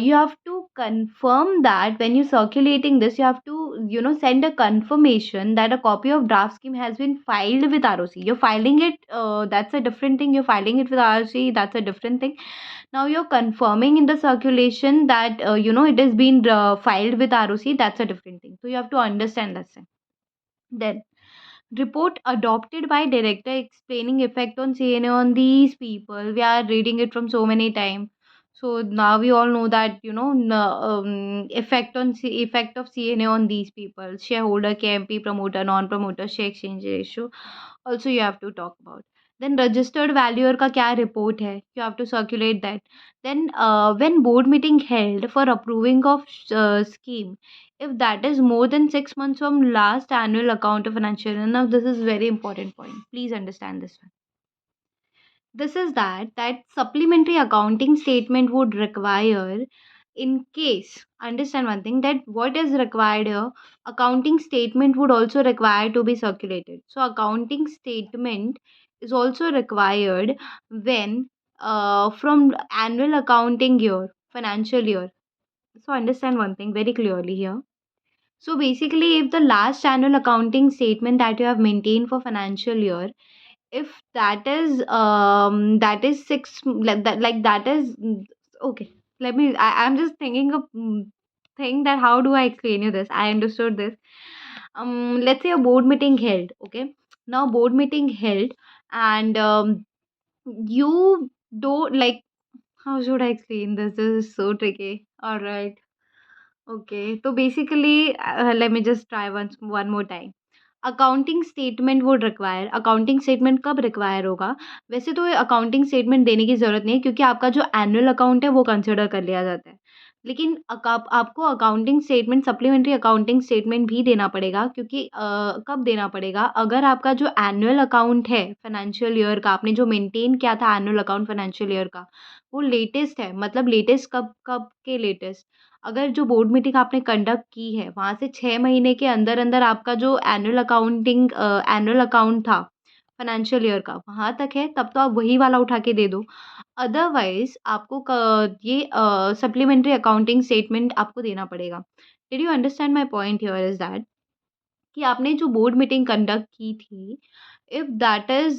you have to confirm that when you're circulating this, you have to send a confirmation that a copy of draft scheme has been filed with ROC. You're filing it, that's a different thing. You're filing it with ROC, that's a different thing. Now you're confirming in the circulation that it has been filed with ROC, that's a different thing. So you have to understand that thing. Then report adopted by director explaining effect on CNA on these people. We are reading it from so many times. So now we all know that effect of CNA on these people: shareholder, KMP, promoter, non-promoter, share exchange ratio. Also you have to talk about. Then registered valuer का क्या report है? You have to circulate that. Then when board meeting held for approving of scheme, if that is more than 6 months from last annual account of financial year. Now this is very important point, please understand this one. This is that supplementary accounting statement would require, in case, understand one thing, that what is required here, accounting statement would also require to be circulated. So accounting statement is also required when from annual accounting year, financial year. So understand one thing very clearly here. So basically, if the last annual accounting statement that you have maintained for financial year, if that is that is okay. I'm just thinking of thing that how do I explain you this? I understood this. Let's say a board meeting held. Okay, now board meeting held, and you don't like. How should I explain this? This is so tricky. All right. Okay, so basically, let me just try one more time. Accounting statement would require. Accounting statement कब require होगा? वैसे तो accounting statement देने की ज़रूरत नहीं है, क्योंकि आपका जो एनुअल अकाउंट है वो कंसिडर कर लिया जाता है। लेकिन आपको accounting statement, supplementary accounting statement भी देना पड़ेगा, क्योंकि कब देना पड़ेगा? अगर आपका जो एनुअल अकाउंट है फाइनेंशियल ईयर का, आपने जो मेंटेन किया था एनुअल अकाउंट फाइनेंशियल ईयर का, वो लेटेस्ट है। मतलब लेटेस्ट कब कब के लेटेस्ट? अगर जो बोर्ड मीटिंग आपने कंडक्ट की है वहाँ से 6 महीने के अंदर अंदर आपका जो एनुअल अकाउंट था फाइनेंशियल ईयर का वहाँ तक है, तब तो आप वही वाला उठा के दे दो। अदरवाइज आपको ये सप्लीमेंट्री अकाउंटिंग स्टेटमेंट आपको देना पड़ेगा। Did you understand my point here is that कि आपने जो बोर्ड मीटिंग कंडक्ट की थी, if that is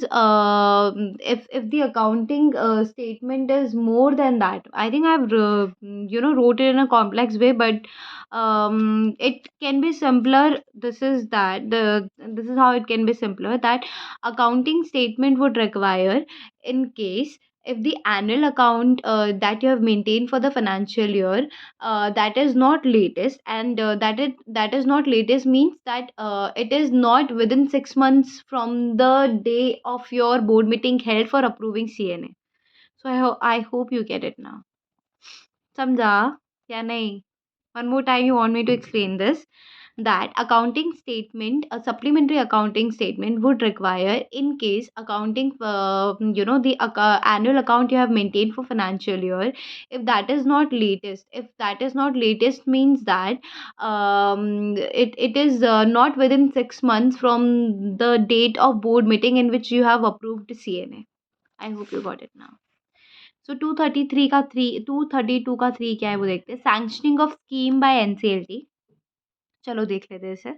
if the accounting statement is more than that, I think I've wrote it in a complex way, but it can be simpler. This is how it can be simpler, that accounting statement would require in case if the annual account that you have maintained for the financial year, that is not latest, and that is not latest means that it is not within 6 months from the day of your board meeting held for approving CNA. So I hope you get it now. समझा या नहीं? One more time, you want me to explain this? That accounting statement, a supplementary accounting statement would require in case accounting, the annual account you have maintained for financial year, if that is not latest, if that is not latest means that it is not within 6 months from the date of board meeting in which you have approved CNA. I hope you got it now. सो 232 का 3 क्या है वो देखते हैं। Sanctioning of scheme bye NCLT. चलो देख लेते हैं इसे।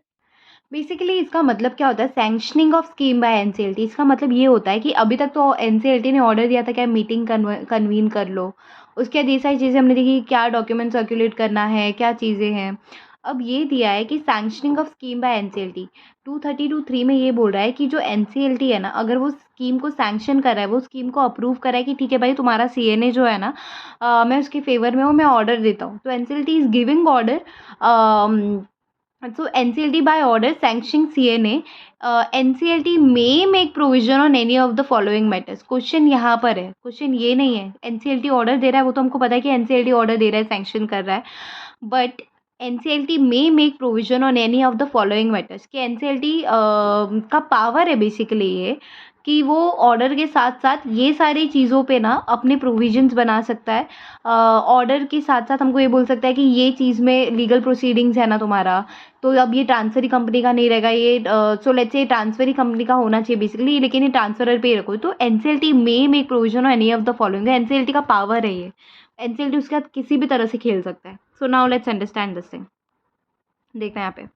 बेसिकली इसका मतलब क्या होता है? Sanctioning of scheme bye NCLT, इसका मतलब ये होता है कि अभी तक तो एनसीएलटी ने ऑर्डर दिया था कि मीटिंग कन्वीन कर लो, उसके बाद ये सारी चीज़ें हमने देखी, क्या डॉक्यूमेंट सर्कुलेट करना है, क्या चीज़ें हैं। अब ये दिया है कि sanctioning of scheme bye NCLT 232(3) में ये बोल रहा है कि जो एनसीएलटी है ना, अगर वो स्कीम को सैंक्शन कर रहा है, वो स्कीम को अप्रूव कर रहा है कि ठीक है भाई तुम्हारा सीएनए जो है ना, मैं उसके फेवर में हूँ, मैं ऑर्डर देता हूँ, तो NCLT is giving order. So NCLT by order sanctioning CNA, NCLT may make provision on any of the following matters. Question यहाँ पर है, क्वेश्चन ये नहीं है NCLT ऑर्डर दे रहा है, वो तो हमको पता है कि NCLT ऑर्डर दे रहा है, सैंक्शन कर रहा है, but NCLT may make provision on any of the following matters, कि NCLT का पावर है बेसिकली ये, कि वो ऑर्डर के साथ साथ ये सारी चीज़ों पे ना अपने प्रोविजंस बना सकता है। ऑर्डर के साथ साथ हमको ये बोल सकता है कि ये चीज़ में लीगल प्रोसीडिंग्स है ना तुम्हारा, तो अब ये ट्रांसफरी कंपनी का नहीं रहेगा, ये सो लेट्स से ट्रांसफरी कंपनी का होना चाहिए बेसिकली, लेकिन ये ट्रांसफरर पे ही रखो, तो एनसीएलटी में make provision on any of the following. NCLT का पावर है ये, एनसीएलटी उसके साथ किसी भी तरह से खेल सकता है। So now let's understand this thing. देखना यहाँ पे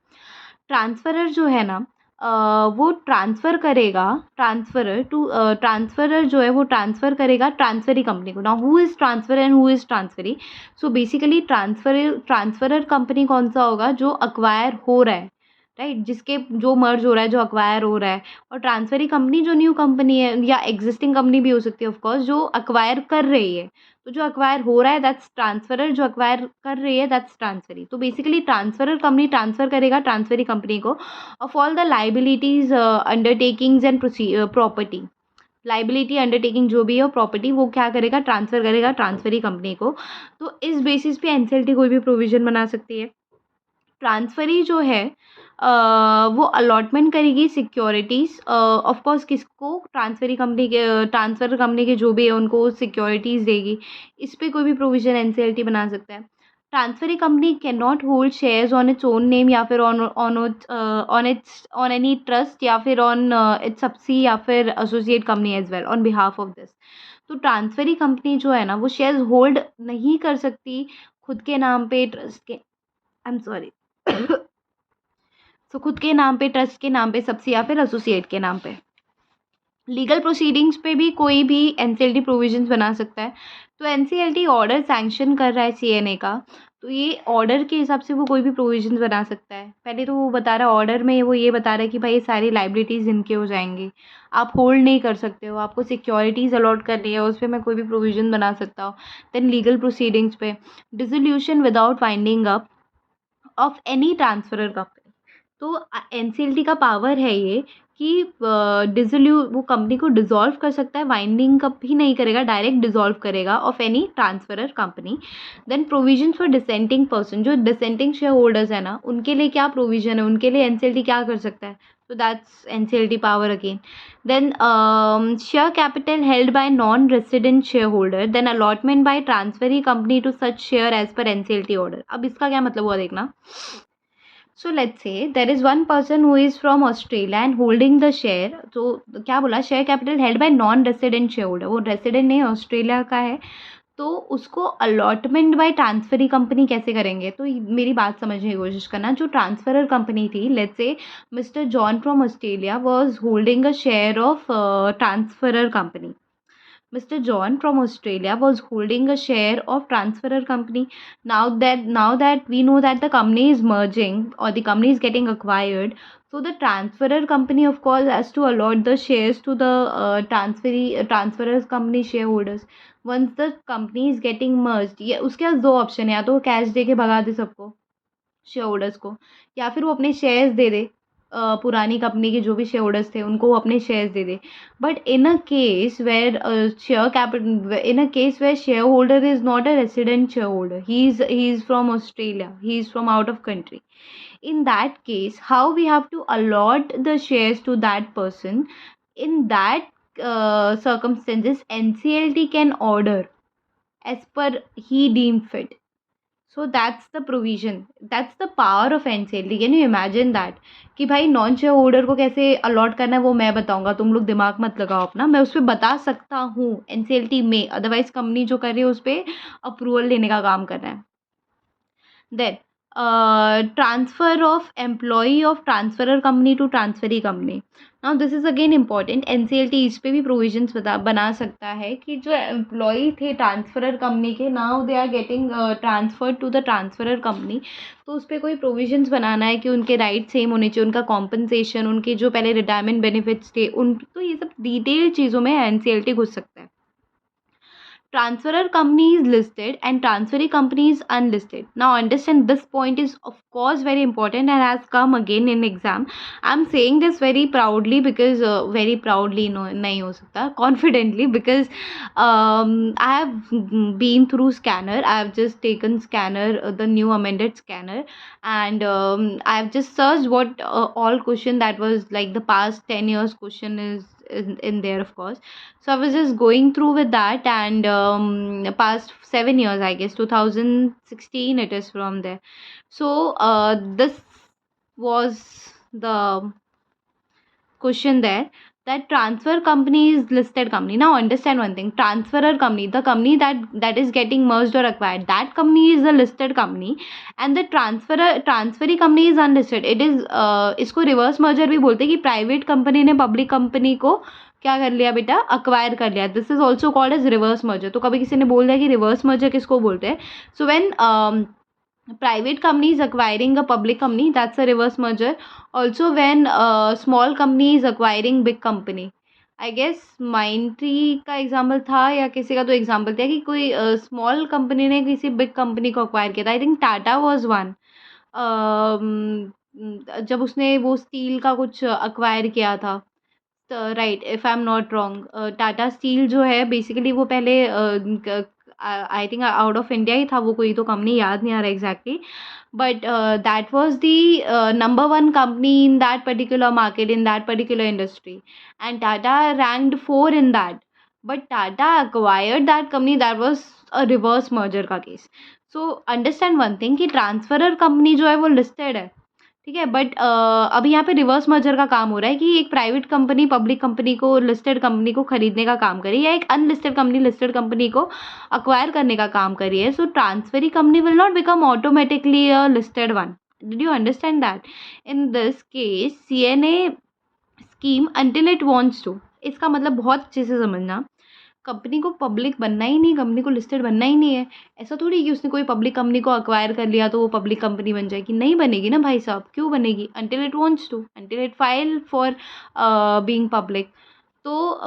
ट्रांसफरर जो है ना, वो ट्रांसफ़र करेगा, ट्रांसफरर जो है वो ट्रांसफ़र करेगा ट्रांसफरी कंपनी को। Now who is transfer and who is transferee? So basically transferor company कौन सा होगा? जो अक्वायर हो रहा है, राइट, जिसके जो मर्ज हो रहा है, जो अक्वायर हो रहा है। और ट्रांसफरी कंपनी जो न्यू कंपनी है या एग्जिस्टिंग कंपनी भी हो सकती है ऑफ कोर्स, जो अक्वायर कर रही है, तो जो अक्वायर हो रहा है दैट्स ट्रांसफरर, जो अक्वायर कर रही है दैट्स ट्रांसफरी। तो बेसिकली ट्रांसफरर कंपनी ट्रांसफर करेगा ट्रांसफरी कंपनी को of all the liabilities, undertakings and property. Liability, undertaking जो भी है, प्रॉपर्टी, वो क्या करेगा? ट्रांसफर करेगा ट्रांसफरी कंपनी को। तो इस बेसिस पे एनसीएलटी कोई भी प्रोविजन बना सकती है। ट्रांसफरी जो है वो अलॉटमेंट करेगी सिक्योरिटीज़, ऑफ कोर्स किसको? ट्रांसफर कंपनी के जो भी है उनको सिक्योरिटीज़ देगी। इस पे कोई भी प्रोविज़न एनसीएलटी बना सकता है। Transferee company can not hold shares on its own name, या फिर ऑन एनी ट्रस्ट, या फिर ऑन इट्स सब्सी, या फिर associate company as well on behalf of this. तो ट्रांसफरी कंपनी जो है ना, वो शेयर्स होल्ड नहीं कर सकती खुद के नाम पे, ट्रस्ट के, आई एम सॉरी सो खुद के नाम पे, ट्रस्ट के नाम पे, सबसे, या फिर एसोसिएट के नाम पे। लीगल प्रोसीडिंग्स पे भी कोई भी एनसीएलटी प्रोविजंस बना सकता है। तो एनसीएलटी ऑर्डर सैंक्शन कर रहा है सीएनए का, तो ये ऑर्डर के हिसाब से वो कोई भी प्रोविजंस बना सकता है। पहले तो वो बता रहा है ऑर्डर में, वो ये बता रहा है कि भाई ये सारी लाइबिलिटीज़ इनके हो जाएंगी, आप होल्ड नहीं कर सकते हो, आपको सिक्योरिटीज़ अलॉट करनी है, उस पर मैं कोई भी प्रोविजन बना सकता हूँ। देन लीगल प्रोसीडिंग्स पे dissolution without winding up of any transferor company. तो एनसीएलटी का पावर है ये कि वो कंपनी को डिसॉल्व कर सकता है, वाइंडिंग कब भी नहीं करेगा, डायरेक्ट डिसॉल्व करेगा of any transferor company. Then provision for dissenting person, जो डिसेंटिंग शेयर होल्डर्स है ना, उनके लिए क्या प्रोविजन है, उनके लिए एनसीएलटी क्या कर सकता है, so that's NCLT power again. Then share capital held by non-resident shareholder, then allotment by transferee company to such share as per NCLT order. अब इसका क्या मतलब हुआ देखना. So let's say there is one person who is from Australia and holding the share. तो क्या बोला, share capital held by non-resident shareholder, वो resident नहीं, ऑस्ट्रेलिया का है, तो उसको अलॉटमेंट बाय ट्रांसफरी कंपनी कैसे करेंगे. तो मेरी बात समझने की कोशिश करना. जो ट्रांसफरर कंपनी थी, let's say mister John from Australia was holding a share of transferor company. Mr. John from Australia was holding a share of transferor company. Now that we know that the company is merging or the company is getting acquired, so the transferor company of course has to allot the shares to the transferors company shareholders. Once the company is getting merged, ये उसके पास दो option है, या तो वो cash दे के भगा दे सबको, शेयर होल्डर्स को, या फिर वो अपने शेयर्स दे दे, पुरानी कंपनी के जो भी शेयर होल्डर्स थे उनको वो अपने शेयर्स दे दे. But in a case where share capital, in a case where share holder is not a resident share holder, he is from Australia, he is from out of country. In that case, how we have to allot the shares to that person? In that circumstances, NCLT can order as per he deemed fit. So that's the provision, that's the power of NCLT. Can you imagine that? कि भाई non share holder को कैसे allot करना है वो मैं बताऊंगा, तुम लोग दिमाग मत लगाओ अपना, मैं उस पर बता सकता हूँ एनसीएलटी में, अदरवाइज कंपनी जो कर रही है उस पर अप्रूवल लेने का काम करना है. Then transfer of employee of transferor company to transferee company. Now this is again important. NCLT इस पे भी provisions बना सकता है कि जो employee थे transferor company के, now they are getting transferred to the transferor company, तो उस पर कोई provisions बनाना है कि उनके rights सेम होने चाहिए, उनका compensation, उनके जो पहले retirement benefits थे उन, तो ये सब डिटेल चीज़ों में NCLT घुस सकता है. Transferor company is listed and transferee company is unlisted. Now understand, this point is of course very important and has come again in exam. I'm saying this very proudly because very proudly no nahi ho sakta, confidently, because I have been through scanner. I have just taken scanner, the new amended scanner, and I have just searched what all question that was like the past 10 years question is in there, of course. So I was just going through with that, and past 7 years, I guess 2016 it is from there. So this was the question there, that transfer company is listed company. Now understand one thing, transferor company, the company that is getting merged or acquired, that company is a listed company, and the transferee company is unlisted. It is इसको reverse merger भी बोलते हैं कि private company ने public company को क्या कर लिया बेटा, अक्वायर कर लिया. This is also called as reverse merger. तो कभी किसी ने बोल दिया कि रिवर्स मर्जर किसको बोलते हैं, so when private company is acquiring a public company, that's a reverse merger. Also when small company is acquiring big company, I guess Mindtree का एग्जाम्पल था या किसी का तो एग्जाम्पल था कि कोई स्मॉल कंपनी ने किसी बिग कंपनी को अक्वायर किया था. I think Tata was one, जब उसने वो स्टील का कुछ अक्वायर किया था, right, if I am not wrong. Tata steel जो है बेसिकली वो पहले I think out of India ही था, वो कोई तो कंपनी याद नहीं आ रहा exactly, but that was the number one company in that particular market, in that particular industry, and Tata ranked 4 in that, but Tata acquired that company. That was a reverse merger का case. So understand one thing कि transferor company जो है वो listed है, ठीक है, but अभी यहाँ पे रिवर्स मर्जर का काम हो रहा है कि एक प्राइवेट कंपनी पब्लिक कंपनी को, लिस्टेड कंपनी को खरीदने का काम करी, या एक अनलिस्टेड कंपनी लिस्टेड कंपनी को अक्वायर करने का काम करी है. So transferee company will not become automatically a listed one. Did you understand that? In this case CNA scheme until it wants to, इसका मतलब बहुत अच्छे से समझना, कंपनी को पब्लिक बनना ही नहीं, कंपनी को लिस्टेड बनना ही नहीं है. ऐसा थोड़ी कि उसने कोई पब्लिक कंपनी को अक्वायर कर लिया तो वो पब्लिक कंपनी बन जाएगी, नहीं बनेगी ना भाई साहब. क्यों बनेगी? Until it wants to, until it file for being public. तो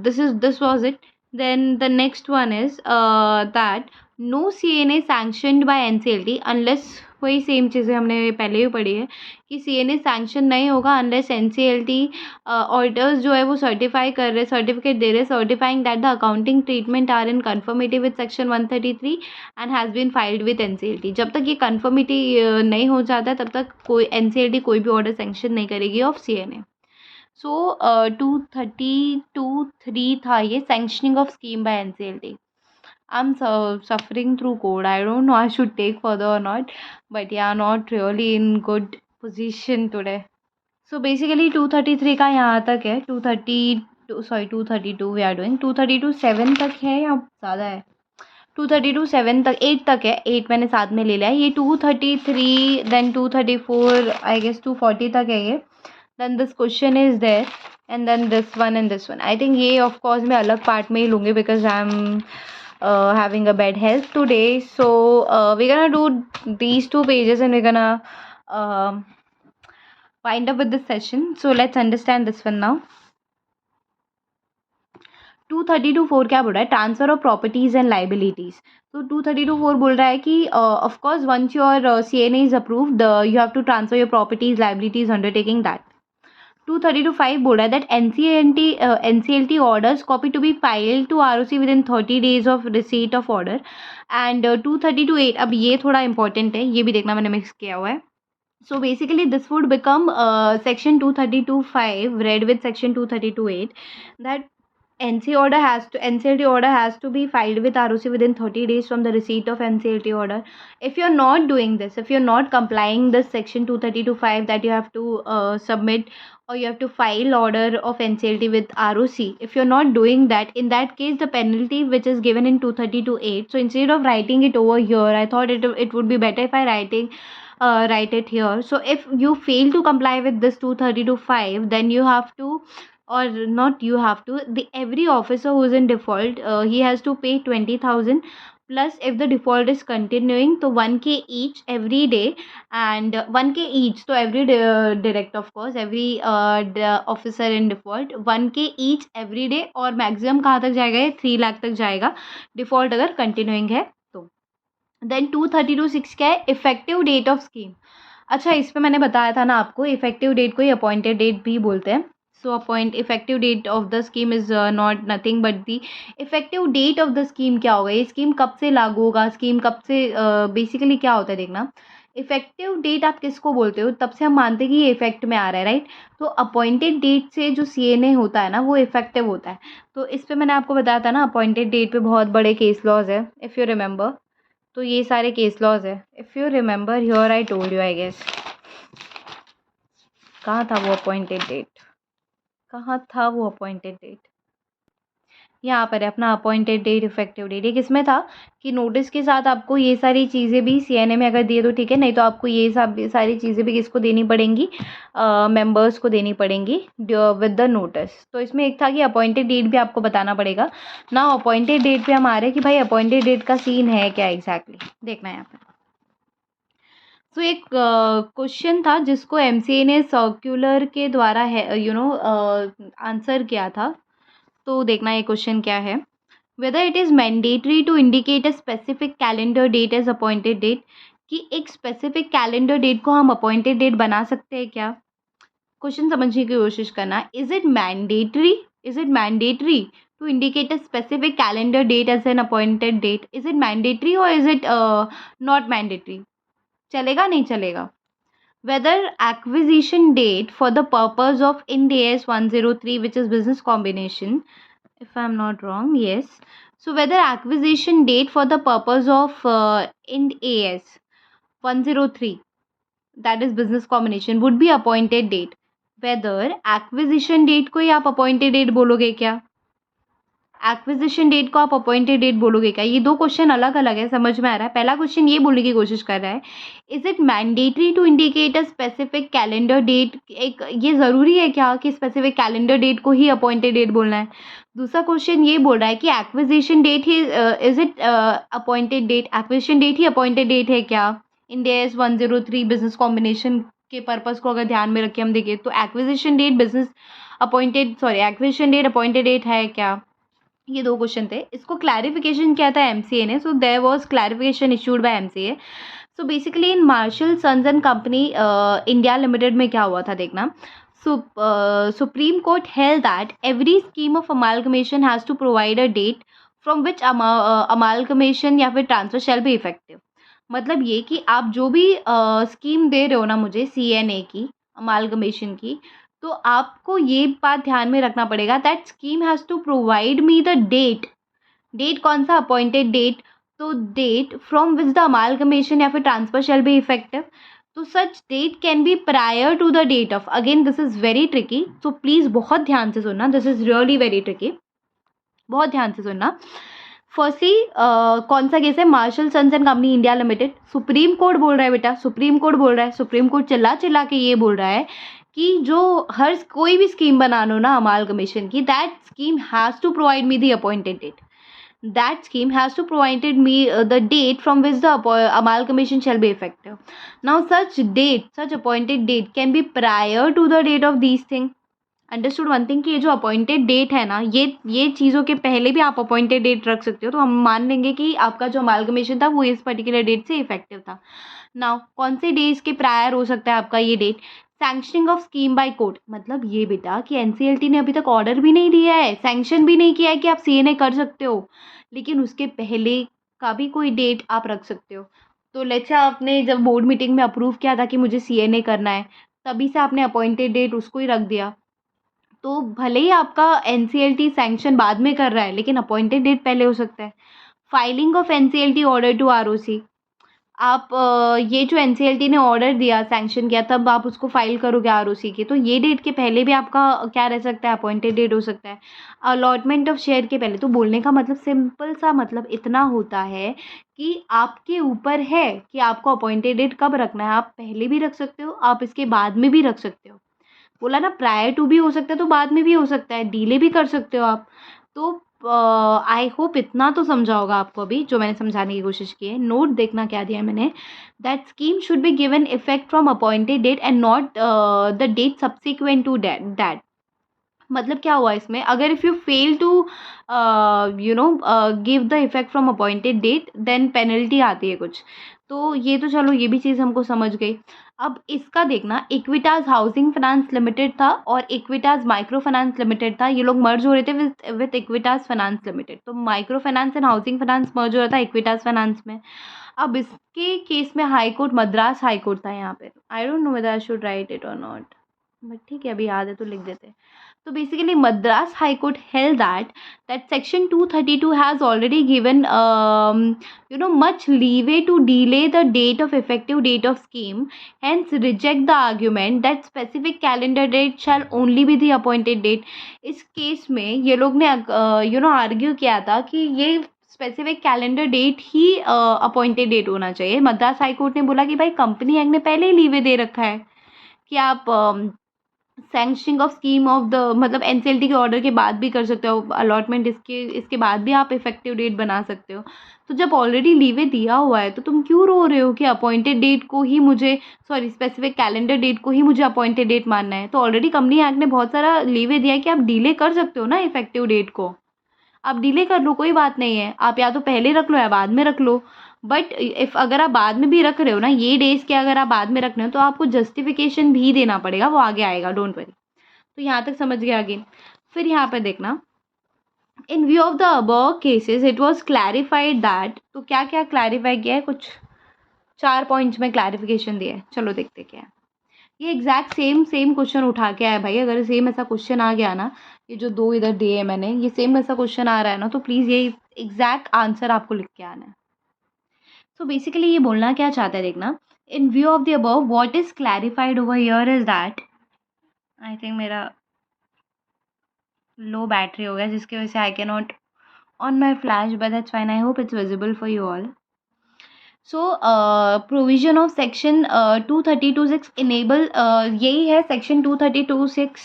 this was it. Then the next one is that no CNA sanctioned by NCLT unless वही सेम चीज़ें हमने पहले भी पढ़ी है कि सीएनए सैंक्शन नहीं होगा अनलेस एनसीएलटी ऑडिटर्स जो है वो सर्टिफिकेट दे रहे, certifying that the accounting treatment are in conformity with section 133 and has been filed with NCLT. जब तक ये कन्फर्मिटी नहीं हो जाता तब तक कोई एनसीएलटी कोई भी ऑर्डर सैंक्शन नहीं करेगी ऑफ सीएनए। सो 232(3) था ये, sanctioning of scheme bye NCLT. I'm suffering through code. I don't know I should take further or not, but yeah, not really in good position today. So basically 233 का यहाँ तक है, 232 we are doing, 232 7 तक है या ज़्यादा है, 232 7 तक 8 तक है, 8 मैंने साथ में ले लिया है। ये 233 then 234 I guess 240 तक है ये। then this question is there and then this one and this one. I think ये of course मैं अलग part में ही लूँगी because I'm having a bad health today, so we're gonna do these 2 pages and we're gonna wind up with this session. So let's understand this one now. 232(4) क्या बोल रहा है, transfer of properties and liabilities. तो 232(4) बोल रहा है कि of course once your CNA is approved you have to transfer your properties liabilities undertaking that. 232(5) बोल रहा है that NCLT orders copy to be filed to ROC within 30 days of receipt of order. And 232(8), अब ये थोड़ा important है, ये भी देखना मैंने मिक्स किया हुआ है। So basically this would become section 232(5) read with section 232(8) that NCLT order has to be filed with ROC within 30 days from the receipt of NCLT order. If you're not doing this, if you're not complying this section 232(5) that you have to submit or you have to file order of NCLT with ROC, if you're not doing that, in that case the penalty which is given in 232(8), so instead of writing it over here, I thought it would be better if I write it here. So if you fail to comply with this 232(5), then you have to, or not you have to, the every officer who is in default he has to pay 20,000 plus if the default is continuing तो 1K each every day and 1K each तो every direct of course every officer in default 1K each every day और maximum कहाँ तक जाएगा, ये 3 लाख तक जाएगा default अगर continuing है तो। देन 232(6) क्या है, इफेक्टिव डेट ऑफ स्कीम। अच्छा, इस पे मैंने बताया था ना आपको, इफेक्टिव डेट को ही अपॉइंटेड डेट भी बोलते हैं। So effective date of the scheme is not nothing but the effective date of the scheme. क्या होगा, ये स्कीम कब से लागू होगा, स्कीम कब से बेसिकली क्या होता है देखना। इफेक्टिव डेट आप किसको बोलते हो, तब से हम मानते हैं कि ये इफेक्ट में आ रहा है, राइट। तो अपॉइंटेड डेट से जो सीएनए होता है ना वो इफेक्टिव होता है। तो इस पे मैंने आपको बताया था ना, अपॉइंटेड डेट पे बहुत बड़े केस लॉज है इफ़ यू रिमेंबर। तो ये सारे केस लॉज है if you remember here, I told you I guess. कहाँ था वो अपॉइंटेड डेट, कहाँ था वो अपॉइंटेड डेट, यहाँ पर है अपना अपॉइंटेड डेट इफेक्टिव डेट। ये किसमें था कि नोटिस के साथ आपको ये सारी चीज़ें भी सीएनए में अगर दिए तो ठीक है, नहीं तो आपको ये सब सारी चीज़ें भी किसको देनी पड़ेंगी, मेंबर्स को देनी पड़ेंगी विद द नोटिस। तो इसमें एक था कि अपॉइंटेड डेट भी आपको बताना पड़ेगा ना। अपॉइंटेड डेट पे हम आ रहे हैं कि भाई अपॉइंटेड डेट का सीन है क्या एग्जैक्टली, देखना है यहाँ पर। तो एक क्वेश्चन था जिसको एमसीए ने सर्कुलर के द्वारा है आंसर किया था। तो देखना ये क्वेश्चन क्या है, whether it is mandatory to indicate a specific calendar date as appointed date, कि एक स्पेसिफिक कैलेंडर डेट को हम अपॉइंटेड डेट बना सकते हैं क्या। क्वेश्चन समझने की कोशिश करना। Is it mandatory to indicate a specific calendar date as an appointed date? Is it mandatory or is it not mandatory? चलेगा नहीं चलेगा। Whether acquisition date for the purpose of Ind AS 103 which is business combination, if I'm not wrong, yes. So whether acquisition date for the purpose of Ind AS 103 that is business combination would be appointed date. Whether acquisition date को ही आप appointed date बोलोगे क्या, acquisition date को आप appointed date बोलोगे क्या। ये दो क्वेश्चन अलग अलग है, समझ में आ रहा है। पहला क्वेश्चन ये बोलने की कोशिश कर रहा है, is it mandatory to indicate a specific calendar date, एक ये ज़रूरी है क्या कि स्पेसिफिक कैलेंडर डेट को ही अपॉइंटेड डेट बोलना है। दूसरा क्वेश्चन ये बोल रहा है कि एक्विजिशन डेट ही is it appointed date, acquisition date ही अपॉइंटेड डेट है क्या। Ind AS 103 बिजनेस कॉम्बिनेशन के पर्पज़ को अगर ध्यान में रखें हम देखें तो एक्विजिशन डेट अपॉइंटेड डेट है क्या। ये दो क्वेश्चन थे, इसको क्लैरिफिकेशन किया था एमसीए ने। So there was clarification issued by MCA. So basically in Marshall sons and company India Limited में क्या हुआ था देखना. Supreme Court held that every scheme of amalgamation has to provide a date from which amalgamation या फिर transfer shall be effective. मतलब ये कि आप जो भी स्कीम दे रहे हो ना मुझे CNA की, अमालगमेशन की, तो आपको ये बात ध्यान में रखना पड़ेगा that scheme has to provide me the date. Date कौन सा? Appointed date. तो date from which the amalgamation या फिर ट्रांसफर शैल बी इफेक्टिव. तो such date can be prior to the date of. Again this is very tricky, so please बहुत ध्यान से सुनना. This is really very tricky, बहुत ध्यान से सुनना. फर्स्टली कौन सा केस है? Marshall sons and company India limited. Supreme court बोल रहा है बेटा, सुप्रीम कोर्ट बोल रहा है. सुप्रीम कोर्ट चिल्ला चिल्ला के ये बोल रहा है कि जो हर कोई भी स्कीम बना लो ना अमालगमेशन की, that scheme has to provide me the appointed date. That scheme has to provided me the date from which the amalgamation shall be effective. Now such appointed date can be prior to the date of these things. Understood one thing कि ये जो appointed date है ना, ये चीज़ों के पहले भी आप अपॉइंटेड डेट रख सकते हो. तो हम मान लेंगे कि आपका जो अमालगमेशन था वो इस पर्टिकुलर डेट से इफेक्टिव था. नाउ कौन से डेज के प्रायर हो सकता है आपका ये date? Sanctioning of scheme by court. मतलब ये बेटा कि NCLT ने अभी तक ऑर्डर भी नहीं दिया है, सैंक्शन भी नहीं किया है कि आप CNA कर सकते हो, लेकिन उसके पहले का भी कोई डेट आप रख सकते हो. तो लेट्स से आपने जब बोर्ड मीटिंग में अप्रूव किया था कि मुझे CNA करना है, तभी से आपने अपॉइंटेड डेट उसको ही रख दिया. तो भले ही आपका NCLT सैंक्शन बाद में कर रहा है, लेकिन अपॉइंटेड डेट पहले हो सकता है. Filing of NCLT order to ROC. आप ये जो NCLT ने ऑर्डर दिया, सैंक्शन किया, तब आप उसको फाइल करोगे ROC की, तो ये डेट के पहले भी आपका क्या रह सकता है? अपॉइंटेड डेट हो सकता है. अलॉटमेंट ऑफ शेयर के पहले. तो बोलने का मतलब सिंपल सा मतलब इतना होता है कि आपके ऊपर है कि आपको अपॉइंटेड डेट कब रखना है. आप पहले भी रख सकते हो, आप इसके बाद में भी रख सकते हो. बोला ना प्रायर टू भी हो सकता है, तो बाद में भी हो सकता है, डिले भी कर सकते हो आप. तो आई होप इतना तो समझा होगा आपको अभी जो मैंने समझाने की कोशिश की है. नोट देखना क्या दिया है मैंने. That scheme should be given effect from appointed date and not the date subsequent to that. मतलब क्या हुआ इसमें? अगर if you fail to give the effect from appointed date, then penalty आती है कुछ. तो ये तो चलो ये भी चीज़ हमको समझ गई. अब इसका देखना, इक्विटास हाउसिंग फाइनेंस लिमिटेड था और इक्विटास माइक्रो फाइनेंस लिमिटेड था. ये लोग मर्ज हो रहे थे विथ इक्विटास फाइनेंस लिमिटेड. तो micro finance and housing finance merge हो रहा था इक्विटास फाइनेंस में. अब इसके केस में high court, Madras high court था यहाँ पे. I don't know whether I should write it और नॉट, बट ठीक है अभी याद है तो लिख देते हैं. So basically, Madras High Court held that Section 232 has already given much leeway to delay the date of effective date of scheme. Hence, reject the argument that specific calendar date shall only be the appointed date. इस case में ये लोग ने argue किया था कि ये specific calendar date ही अपॉइंटेड डेट होना चाहिए. मद्रास हाई कोर्ट ने बोला कि भाई कंपनी एक्ट ने पहले ही लीवे दे रखा है कि आप sanctioning of scheme of the मतलब NCLT के ऑर्डर के बाद भी कर सकते हो. अलॉटमेंट इसके बाद भी आप इफेक्टिव डेट बना सकते हो. तो जब ऑलरेडी लीवे दिया हुआ है तो तुम क्यों रो रहे हो कि अपॉइंटेड डेट को ही मुझे स्पेसिफिक कैलेंडर डेट को ही मुझे अपॉइंटेड डेट मानना है. तो ऑलरेडी कंपनी एक्ट ने बहुत सारा लीवे दिया है कि आप डिले कर सकते हो ना इफेक्टिव डेट को. आप डिले कर लो, कोई बात नहीं है. आप या तो पहले रख लो या बाद में रख लो. बट इफ़ अगर आप बाद में भी रख रहे हो ना, ये डेज के अगर आप बाद में रख रहे हो तो आपको जस्टिफिकेशन भी देना पड़ेगा, वो आगे आएगा, डोंट वरी. तो यहाँ तक समझ गया अगेन. फिर यहाँ पे देखना, इन view of the above cases it was clarified that. तो क्या क्या क्लैरिफाई किया है? कुछ 4 पॉइंट्स में क्लैरिफिकेशन दिया है. चलो देखते क्या है. ये एग्जैक्ट सेम क्वेश्चन उठा के आया भाई. अगर सेम ऐसा क्वेश्चन आ गया ना, ये जो 2 इधर दिए है मैंने, ये सेम ऐसा क्वेश्चन आ रहा है ना, तो प्लीज़ ये एग्जैक्ट आंसर आपको लिख के आना है. सो बेसिकली ये बोलना क्या चाहता है देखना, इन view of the above what is clarified over here is that. I think मेरा लो बैटरी हो गया जिसकी वजह से I can not on my flash, but that's fine. I hope it's visible for you all. So provision of section 232(6) enable, यही है section 232(6).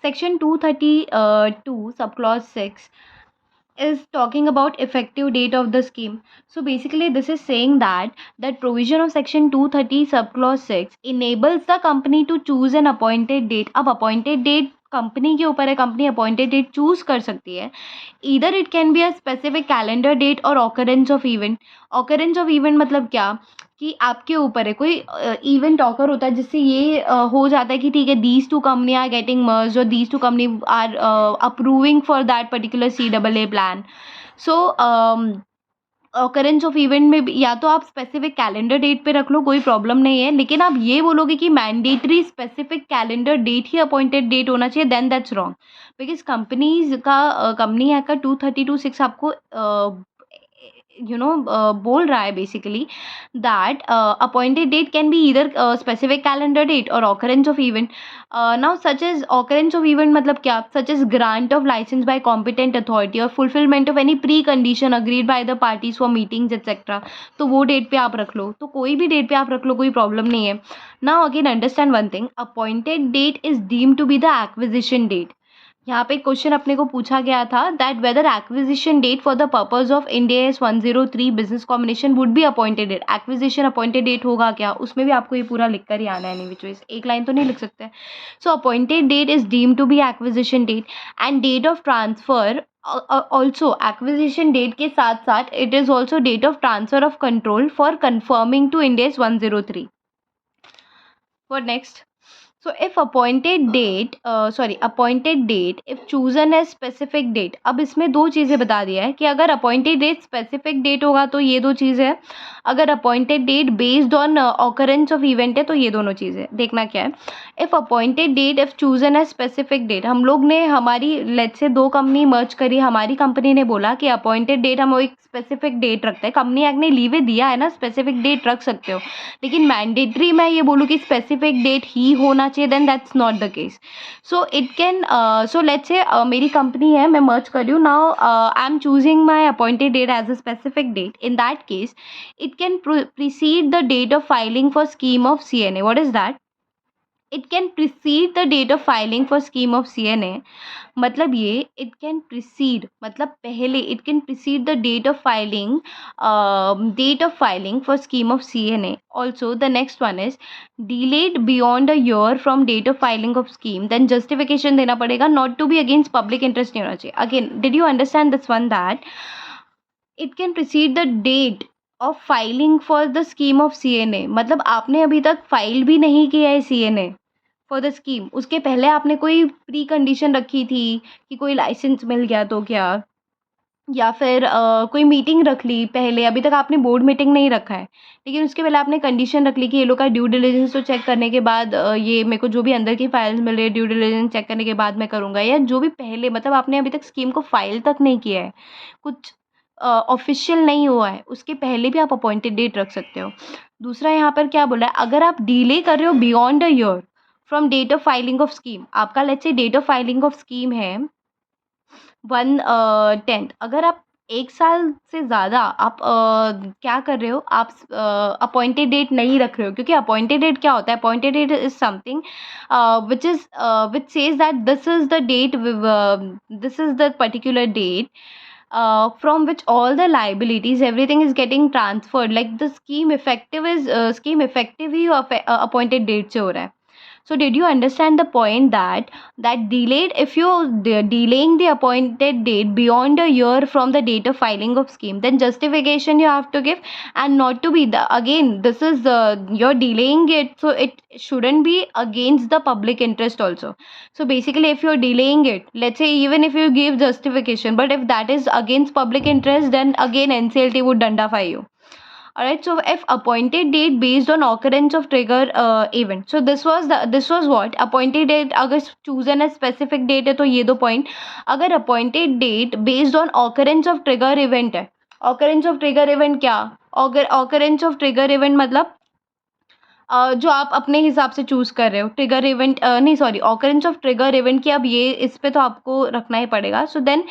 Section 232 sub clause 6 is talking about effective date of the scheme. So basically this is saying that provision of section 230 subclause 6 enables the company to choose an appointed date. अब appointed date company के ऊपर है, company appointed date choose कर सकती है. Either it can be a specific calendar date और occurrence of event. Occurrence of event मतलब क्या कि आपके ऊपर है, कोई इवेंट ऑकर होता है जिससे ये हो जाता है कि ठीक है these two company are getting merge और these two company are approving for that particular CAA plan. So occurrence of event में भी या तो आप स्पेसिफिक कैलेंडर डेट पे रख लो, कोई प्रॉब्लम नहीं है, लेकिन आप ये बोलोगे कि मैंडेटरी स्पेसिफिक कैलेंडर डेट ही अपॉइंटेड डेट होना चाहिए, then that's wrong. Because companies का कंपनी एक्ट का 232(6) आपको बोल रहा है basically that appointed date can be either specific calendar date और occurrence of event. Now such as occurrence of event मतलब क्या, such as grant of licence by competent authority और fulfilment of any precondition agreed by the parties for meetings etcetera. तो वो date पे आप रख लो, तो कोई भी डेट पे आप रख लो, कोई प्रॉब्लम नहीं है. Now again understand one thing, appointed date is deemed to be the acquisition date. यहाँ पे क्वेश्चन अपने को पूछा गया था that whether acquisition date for the purpose of India 103 business combination would be appointed date. Acquisition appointed date होगा क्या, उसमें भी आपको ये पूरा लिख कर ही आना है, एनी विच, एक लाइन तो नहीं लिख सकते. So appointed date is deemed to be acquisition date and date of transfer. Also acquisition date के साथ साथ it is also date of transfer of control for conforming to India 103. For next, so if appointed date appointed date if chosen as specific date. अब इसमें दो चीज़ें बता दिया है कि अगर appointed date specific date होगा तो ये दो चीज़ें है, अगर appointed date based on occurrence of event है तो ये दोनों चीज़ें. देखना क्या है, if appointed date if chosen as specific date. हम लोग ने हमारी लेट्स से दो कंपनी मर्ज करी, हमारी कंपनी ने बोला कि अपॉइंटेड डेट हम एक स्पेसिफिक डेट रखते हैं, कंपनी एक्ट ने लीवे दिया है ना, स्पेसिफिक डेट रख सकते हो, लेकिन मैंडेटरी मैं ये बोलूँ कि स्पेसिफिक डेट ही होना चाहिए, then that's not the case. So it can so let's say मेरी कंपनी है, मैं मर्ज कर रही हूँ, now I am choosing my appointed date as a specific date. In that case it can precede the date of filing for scheme of CNA. What is that? It can precede the date of filing for scheme of CNA. मतलब ये it can precede मतलब पहले, it can precede the date of filing for scheme of CNA. Also the next one is delayed beyond a year from date of filing of scheme, then justification देना पड़ेगा, not to be against public interest नहीं होना चाहिए. Again, did you understand this one, that it can precede the date of filing for the scheme of CNA. मतलब आपने अभी तक file भी नहीं किया है CNA फॉर द स्कीम, उसके पहले आपने कोई प्री कंडीशन रखी थी कि कोई लाइसेंस मिल गया तो क्या, या फिर कोई मीटिंग रख ली पहले, अभी तक आपने बोर्ड मीटिंग नहीं रखा है, लेकिन उसके पहले आपने कंडीशन रख ली कि ये लोग का ड्यू डिलिजेंस तो चेक करने के बाद ये मेरे को जो भी अंदर की फाइल्स मिल रही है ड्यू डिलिजेंस चेक करने के बाद मैं करूँगा, या जो भी पहले, मतलब आपने अभी तक स्कीम को फाइल तक नहीं किया है, कुछ ऑफिशियल नहीं हुआ है, उसके पहले भी आप अपॉइंटेड डेट रख सकते हो. दूसरा यहाँ पर क्या बोला है, अगर आप डिले कर रहे हो beyond a year from date of filing of scheme, आपका let's say date of filing of scheme है 1/10, अगर आप एक साल से ज़्यादा आप क्या कर रहे हो, आप अपॉइंटेड डेट नहीं रख रहे हो, क्योंकि अपॉइंटेड डेट क्या होता है, appointed date is something which says that this is the date, this is the particular date from which all the liabilities everything is getting transferred, like the scheme effective is scheme effective he appointed date से हो रहा है. So did you understand the point that delayed, if you delaying the appointed date beyond a year from the date of filing of scheme, then justification you have to give, and not to be the, again this is you're delaying it, so it shouldn't be against the public interest also. So basically if you're delaying it, let's say even if you give justification, but if that is against public interest, then again NCLT would dandify you. Alright, so if appointed date based on occurrence of trigger event, so this was what appointed date, अगर chosen as specific date है तो ये दो point, अगर appointed date based on occurrence of trigger event है, occurrence of trigger event क्या, occurrence of trigger event मतलब जो आप अपने हिसाब से चूज़ कर रहे हो। ट्रिगर इवेंट नहीं sorry occurrence of trigger event की अब ये इस पे तो आपको रखना ही पड़ेगा। So then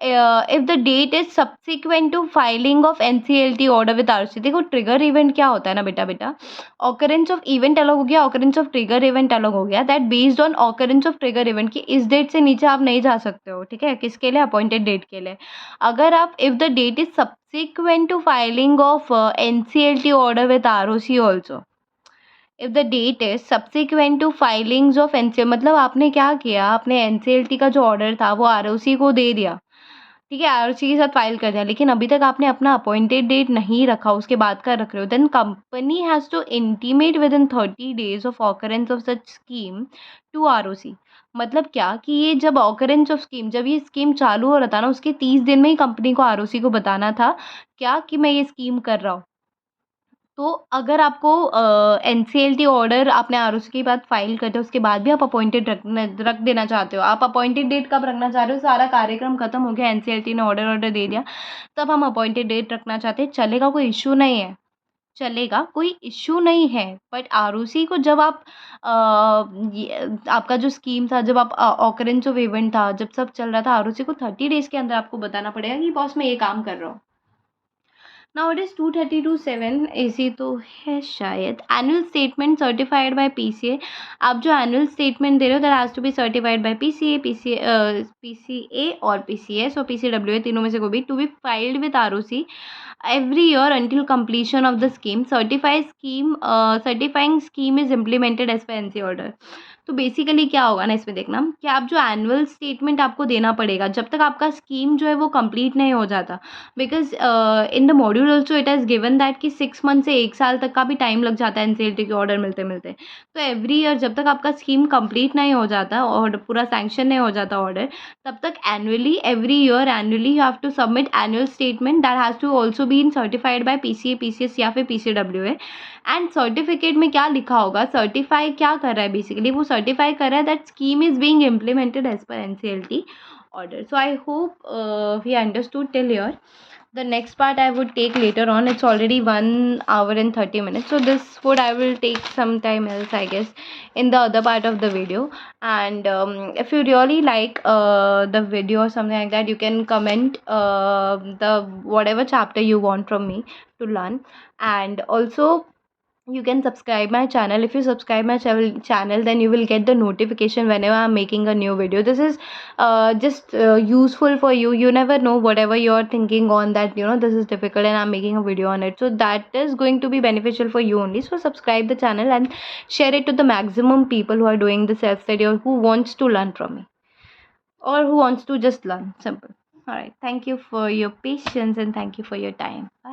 if the date is subsequent to filing of NCLT order with ROC. देखो ट्रिगर इवेंट क्या होता है ना बेटा, ऑकरेंस ऑफ इवेंट अलग हो गया, ऑकरेंस ऑफ ट्रिगर इवेंट अलग हो गया। That based on occurrence of trigger event की इस डेट से नीचे आप नहीं जा सकते हो, ठीक है? किसके लिए? अपॉइंटेड डेट के लिए। अगर आप if the date is subsequent to filing of NCLT order with ROC also, if the date is subsequent to filings of NCL, मतलब आपने क्या किया, आपने एनसीएलटी का जो ऑर्डर था वो आरओसी को दे दिया, ठीक है? आरओसी के साथ फाइल कर दिया, लेकिन अभी तक आपने अपना अपॉइंटेड डेट नहीं रखा, उसके बाद का रख रहे हो, then company has to intimate within 30 days of occurrence of such scheme to ROC. मतलब क्या कि ये जब ऑकरेंस ऑफ स्कीम, जब ये स्कीम चालू हो रहा था ना, उसके 30 दिन में ही कंपनी को आरओसी को बताना था क्या कि मैं ये स्कीम कर रहा हूँ। तो अगर आपको एनसीएलटी ऑर्डर आपने आरओसी के बाद फाइल करते हो, उसके बाद भी आप अपॉइंटेड रख देना चाहते हो, आप अपॉइंटेड डेट कब रखना चाह रहे हो? सारा कार्यक्रम खत्म हो गया, एनसीएलटी ने ऑर्डर दे दिया, तब हम अपॉइंटेड डेट रखना चाहते हैं, चलेगा, कोई इश्यू नहीं है, चलेगा, कोई इश्यू नहीं है। बट आरओसी को जब आप आपका जो स्कीम था, जब आप ऑकरेंस ऑफ इवेंट था, जब सब चल रहा था, आरओसी को 30 डेज के अंदर आपको बताना पड़ेगा कि बॉस मैं ये काम कर रहा हूँ। नाउ इट इज़ 232(7) ऐसी तो है शायद। Annual statement certified by PCA. आप जो एनुअल स्टेटमेंट दे रहे हो that has to be certified by PCA और पीसीएस और पीसीडब्ल्यूए, तीनों में से कोई भी, to be filed with ROC every year until completion of the scheme. Certifying scheme is implemented as per NC order. तो बेसिकली क्या होगा ना इसमें देखना कि आप जो एनुअल स्टेटमेंट आपको देना पड़ेगा जब तक आपका स्कीम जो है वो कंप्लीट नहीं हो जाता, because in the module also it has given that कि 6 मंथ से 1 साल तक का भी टाइम लग जाता है एनसीएलटी के ऑर्डर मिलते मिलते। तो एवरी ईयर जब तक आपका स्कीम कंप्लीट नहीं हो जाता और पूरा सैंक्शन नहीं हो जाता ऑर्डर, तब तक annually every year annually you have to submit annual statement that has to also been certified by PCA, PCS या फिर पीसीडब्ल्यूए। एंड सर्टिफिकेट में क्या लिखा होगा, सर्टिफाई क्या कर रहा है बेसिकली, वो सर्टिफाई कर रहा है that scheme is being implemented as per NCLT order. So I hope we understood till here. The next part I would take later on. It's already 1 hour and 30 minutes. So this would I will take some time else I guess in the other part of the video. And if you really like the video or something like that, you can comment the whatever chapter you want from me to learn. And also you can subscribe my channel. If you subscribe my channel, then you will get the notification whenever I'm making a new video. This is just useful for you. You never know whatever you're thinking on that, you know, this is difficult and I'm making a video on it, so that is going to be beneficial for you only. So subscribe the channel and share it to the maximum people who are doing the self study or who wants to learn from me or who wants to just learn simple. All right, thank you for your patience and thank you for your time. Bye.